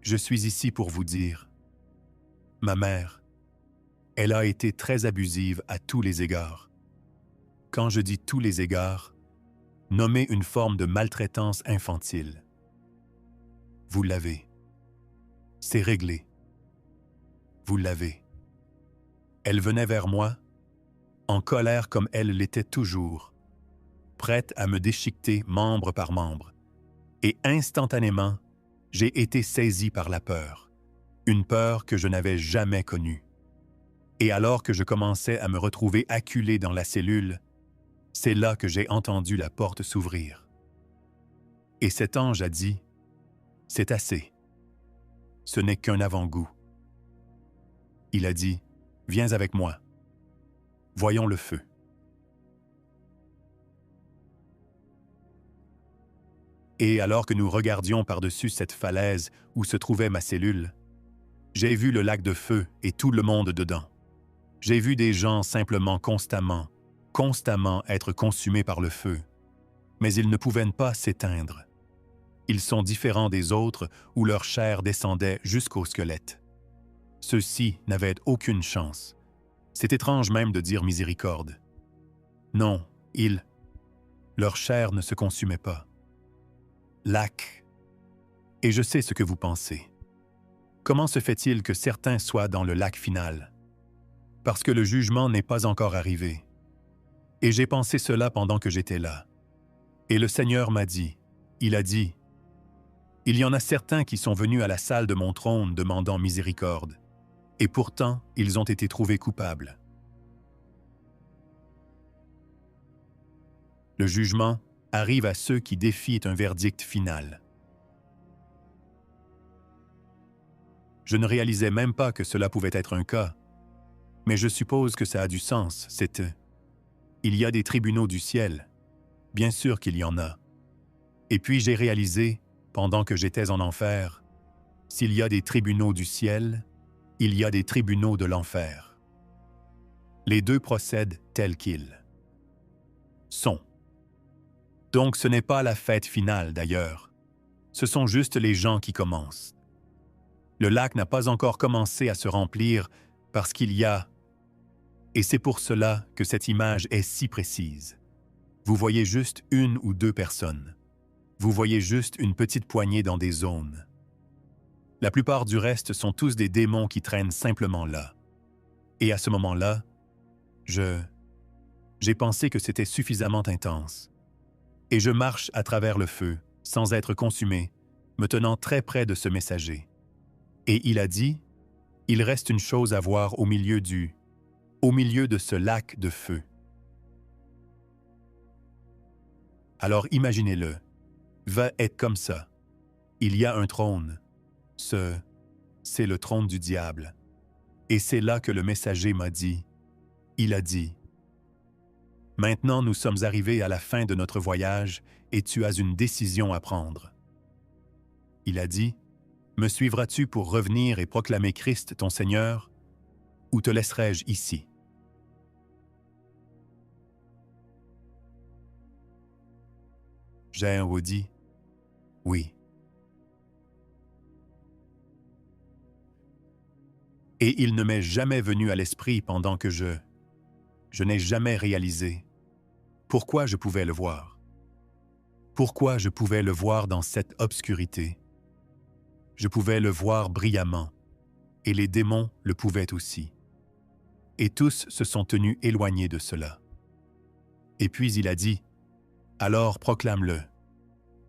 Je suis ici pour vous dire, ma mère, elle a été très abusive à tous les égards. Quand je dis tous les égards, nommez une forme de maltraitance infantile. Vous l'avez. C'est réglé. Vous l'avez. Elle venait vers moi, en colère comme elle l'était toujours, prête à me déchiqueter membre par membre. Et instantanément, j'ai été saisi par la peur, une peur que je n'avais jamais connue. Et alors que je commençais à me retrouver acculé dans la cellule, c'est là que j'ai entendu la porte s'ouvrir. Et cet ange a dit, « C'est assez. Ce n'est qu'un avant-goût. » Il a dit, « Viens avec moi. Voyons le feu. » Et alors que nous regardions par-dessus cette falaise où se trouvait ma cellule, j'ai vu le lac de feu et tout le monde dedans. J'ai vu des gens simplement constamment être consumés par le feu, mais ils ne pouvaient pas s'éteindre. Ils sont différents des autres où leur chair descendait jusqu'au squelette. Ceux-ci n'avaient aucune chance. C'est étrange même de dire miséricorde. Non, leur chair ne se consumait pas. Lac. Et je sais ce que vous pensez. Comment se fait-il que certains soient dans le lac final? Parce que le jugement n'est pas encore arrivé. Et j'ai pensé cela pendant que j'étais là. Et le Seigneur m'a dit, il a dit, « Il y en a certains qui sont venus à la salle de mon trône demandant miséricorde, et pourtant ils ont été trouvés coupables. » Le jugement arrive à ceux qui défient un verdict final. Je ne réalisais même pas que cela pouvait être un cas, mais je suppose que ça a du sens, il y a des tribunaux du ciel, bien sûr qu'il y en a. Et puis j'ai réalisé, pendant que j'étais en enfer, s'il y a des tribunaux du ciel, il y a des tribunaux de l'enfer. Les deux procèdent tels qu'ils sont. Donc ce n'est pas la fête finale d'ailleurs, ce sont juste les gens qui commencent. Le lac n'a pas encore commencé à se remplir parce qu'il y a... Et c'est pour cela que cette image est si précise. Vous voyez juste une ou deux personnes. Vous voyez juste une petite poignée dans des zones. La plupart du reste sont tous des démons qui traînent simplement là. Et à ce moment-là, j'ai pensé que c'était suffisamment intense. Et je marche à travers le feu, sans être consumé, me tenant très près de ce messager. Et il a dit, « Il reste une chose à voir au milieu de ce lac de feu. » Alors imaginez-le, va être comme ça. Il y a un trône. C'est le trône du diable. Et c'est là que le messager m'a dit, il a dit, « Maintenant nous sommes arrivés à la fin de notre voyage et tu as une décision à prendre. » Il a dit, « Me suivras-tu pour revenir et proclamer Christ ton Seigneur, ou te laisserai-je ici? » J'ai dit, « Oui. » Et il ne m'est jamais venu à l'esprit pendant que je n'ai jamais réalisé pourquoi je pouvais le voir. Pourquoi je pouvais le voir dans cette obscurité. Je pouvais le voir brillamment, et les démons le pouvaient aussi. Et tous se sont tenus éloignés de cela. Et puis il a dit, « Alors proclame-le.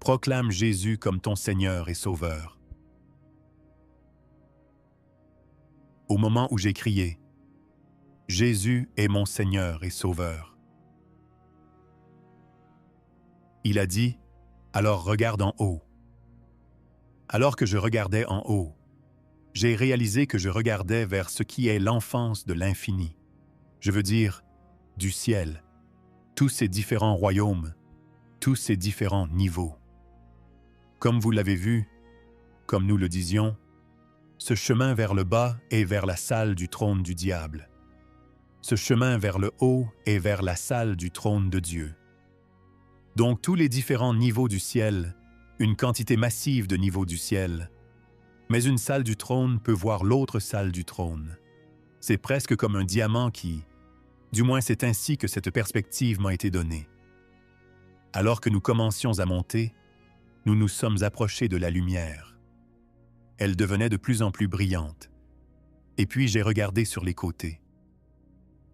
Proclame Jésus comme ton Seigneur et Sauveur. » Au moment où j'ai crié, « Jésus est mon Seigneur et Sauveur. » Il a dit, « Alors regarde en haut. » Alors que je regardais en haut, j'ai réalisé que je regardais vers ce qui est l'enfance de l'infini. Je veux dire, du ciel, tous ces différents royaumes, tous ces différents niveaux. Comme vous l'avez vu, comme nous le disions, ce chemin vers le bas est vers la salle du trône du diable. Ce chemin vers le haut est vers la salle du trône de Dieu. Donc tous les différents niveaux du ciel, une quantité massive de niveaux du ciel, mais une salle du trône peut voir l'autre salle du trône. C'est presque comme un diamant qui, du moins c'est ainsi que cette perspective m'a été donnée. Alors que nous commencions à monter, nous nous sommes approchés de la lumière. Elle devenait de plus en plus brillante. Et puis j'ai regardé sur les côtés.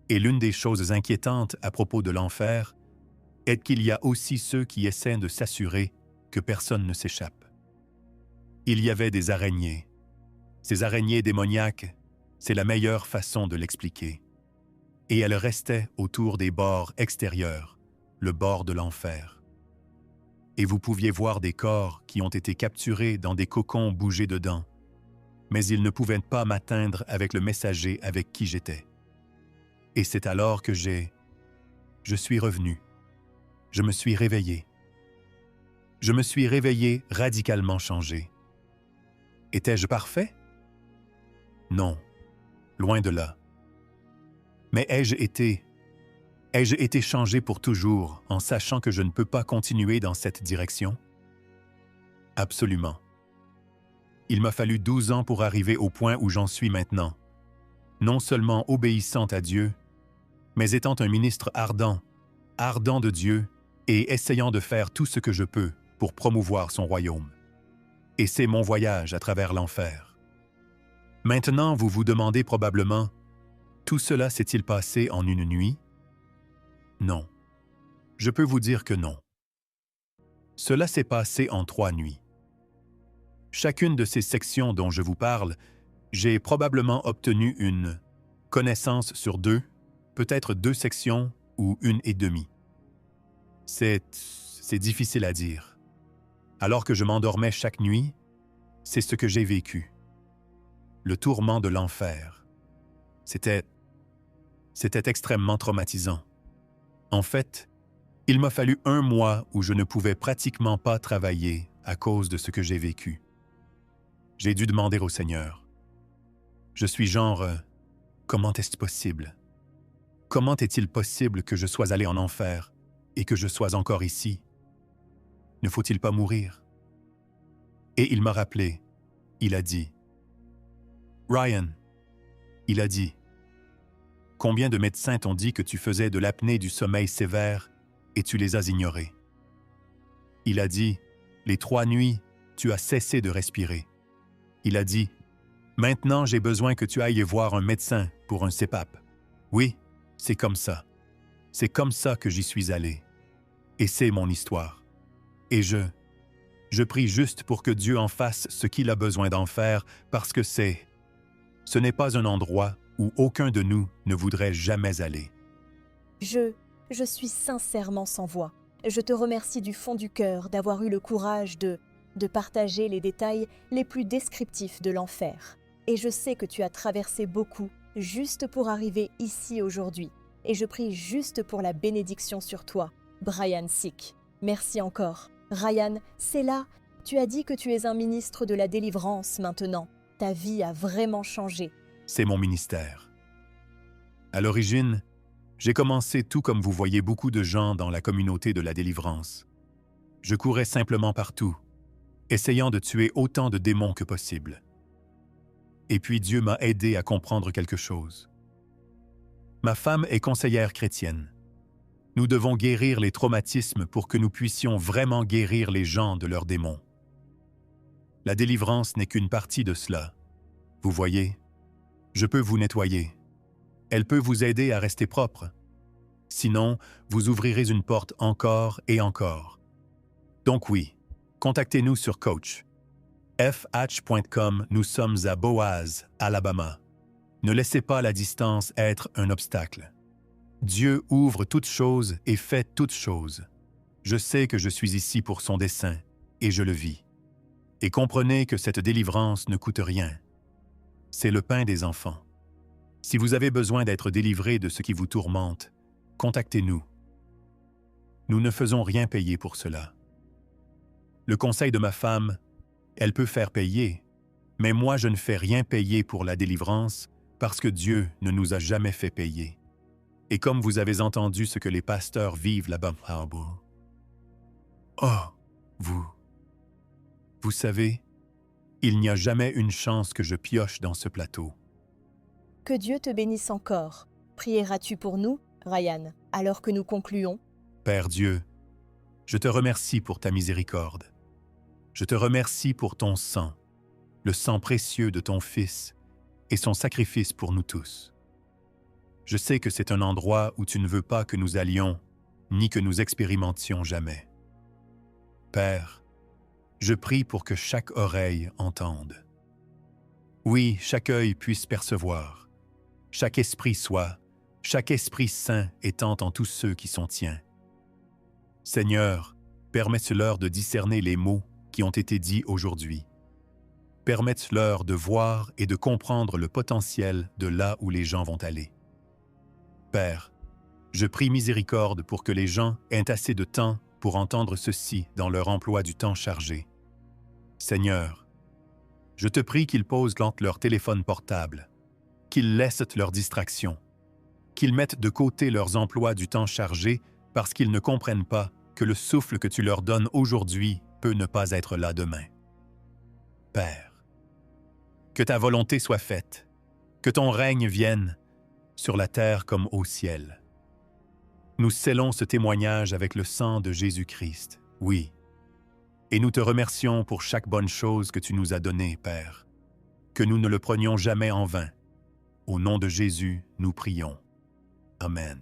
Et l'une des choses inquiétantes à propos de l'enfer est qu'il y a aussi ceux qui essaient de s'assurer que personne ne s'échappe. Il y avait des araignées. Ces araignées démoniaques, c'est la meilleure façon de l'expliquer. Et elles restaient autour des bords extérieurs, le bord de l'enfer. Et vous pouviez voir des corps qui ont été capturés dans des cocons bougés dedans, mais ils ne pouvaient pas m'atteindre avec le messager avec qui j'étais. Et c'est alors que je suis revenu. Je me suis réveillé. Je me suis réveillé radicalement changé. Étais-je parfait? Non, loin de là. Mais ai-je été changé pour toujours en sachant que je ne peux pas continuer dans cette direction? Absolument. Il m'a fallu 12 ans pour arriver au point où j'en suis maintenant, non seulement obéissant à Dieu, mais étant un ministre ardent de Dieu et essayant de faire tout ce que je peux pour promouvoir son royaume. Et c'est mon voyage à travers l'enfer. Maintenant, vous vous demandez probablement, tout cela s'est-il passé en une nuit? Non. Je peux vous dire que non. Cela s'est passé en 3 nuits. Chacune de ces sections dont je vous parle, j'ai probablement obtenu une connaissance sur 2, peut-être 2 sections ou 1,5. C'est difficile à dire. Alors que je m'endormais chaque nuit, c'est ce que j'ai vécu. Le tourment de l'enfer. C'était extrêmement traumatisant. En fait, il m'a fallu 1 mois où je ne pouvais pratiquement pas travailler à cause de ce que j'ai vécu. J'ai dû demander au Seigneur. Je suis comment est-ce possible? Comment est-il possible que je sois allé en enfer et que je sois encore ici? Ne faut-il pas mourir? Et il m'a rappelé, il a dit, « Ryan, il a dit, combien de médecins t'ont dit que tu faisais de l'apnée du sommeil sévère et tu les as ignorés? » Il a dit, les 3 nuits, tu as cessé de respirer. Il a dit, « Maintenant, j'ai besoin que tu ailles voir un médecin pour un CPAP. » Oui, c'est comme ça. C'est comme ça que j'y suis allé. Et c'est mon histoire. Et je prie juste pour que Dieu en fasse ce qu'il a besoin d'en faire parce que ce n'est pas un endroit où aucun de nous ne voudrait jamais aller. Je suis sincèrement sans voix. Je te remercie du fond du cœur d'avoir eu le courage de partager les détails les plus descriptifs de l'enfer. Et je sais que tu as traversé beaucoup juste pour arriver ici aujourd'hui. Et je prie juste pour la bénédiction sur toi, Brian Sick. Merci encore. Ryan, c'est là, tu as dit que tu es un ministre de la délivrance maintenant. Ta vie a vraiment changé. C'est mon ministère. À l'origine, j'ai commencé tout comme vous voyez beaucoup de gens dans la communauté de la délivrance. Je courais simplement partout, essayant de tuer autant de démons que possible. Et puis Dieu m'a aidé à comprendre quelque chose. Ma femme est conseillère chrétienne. Nous devons guérir les traumatismes pour que nous puissions vraiment guérir les gens de leurs démons. La délivrance n'est qu'une partie de cela. Vous voyez, je peux vous nettoyer. Elle peut vous aider à rester propre. Sinon, vous ouvrirez une porte encore et encore. Donc oui, contactez-nous sur Coach. fh.com, nous sommes à Boaz, Alabama. Ne laissez pas la distance être un obstacle. Dieu ouvre toutes choses et fait toutes choses. Je sais que je suis ici pour son dessein, et je le vis. Et comprenez que cette délivrance ne coûte rien. C'est le pain des enfants. Si vous avez besoin d'être délivré de ce qui vous tourmente, contactez-nous. Nous ne faisons rien payer pour cela. Le conseil de ma femme, elle peut faire payer, mais moi je ne fais rien payer pour la délivrance parce que Dieu ne nous a jamais fait payer. Et comme vous avez entendu ce que les pasteurs vivent là-bas, vous savez, il n'y a jamais une chance que je pioche dans ce plateau. Que Dieu te bénisse encore. Prieras-tu pour nous, Ryan, alors que nous concluons? Père Dieu, je te remercie pour ta miséricorde. Je te remercie pour ton sang, le sang précieux de ton Fils et son sacrifice pour nous tous. Je sais que c'est un endroit où tu ne veux pas que nous allions, ni que nous expérimentions jamais. Père, je prie pour que chaque oreille entende. Oui, chaque œil puisse percevoir, chaque esprit saint étant en tous ceux qui sont tiens. Seigneur, permette-leur de discerner les mots qui ont été dits aujourd'hui. Permette-leur de voir et de comprendre le potentiel de là où les gens vont aller. Père, je prie miséricorde pour que les gens aient assez de temps pour entendre ceci dans leur emploi du temps chargé. Seigneur, je te prie qu'ils posent leur téléphone portable, qu'ils laissent leurs distractions, qu'ils mettent de côté leurs emplois du temps chargé parce qu'ils ne comprennent pas que le souffle que tu leur donnes aujourd'hui peut ne pas être là demain. Père, que ta volonté soit faite, que ton règne vienne, sur la terre comme au ciel. Nous scellons ce témoignage avec le sang de Jésus-Christ, oui. Et nous te remercions pour chaque bonne chose que tu nous as donnée, Père. Que nous ne le prenions jamais en vain. Au nom de Jésus, nous prions. Amen.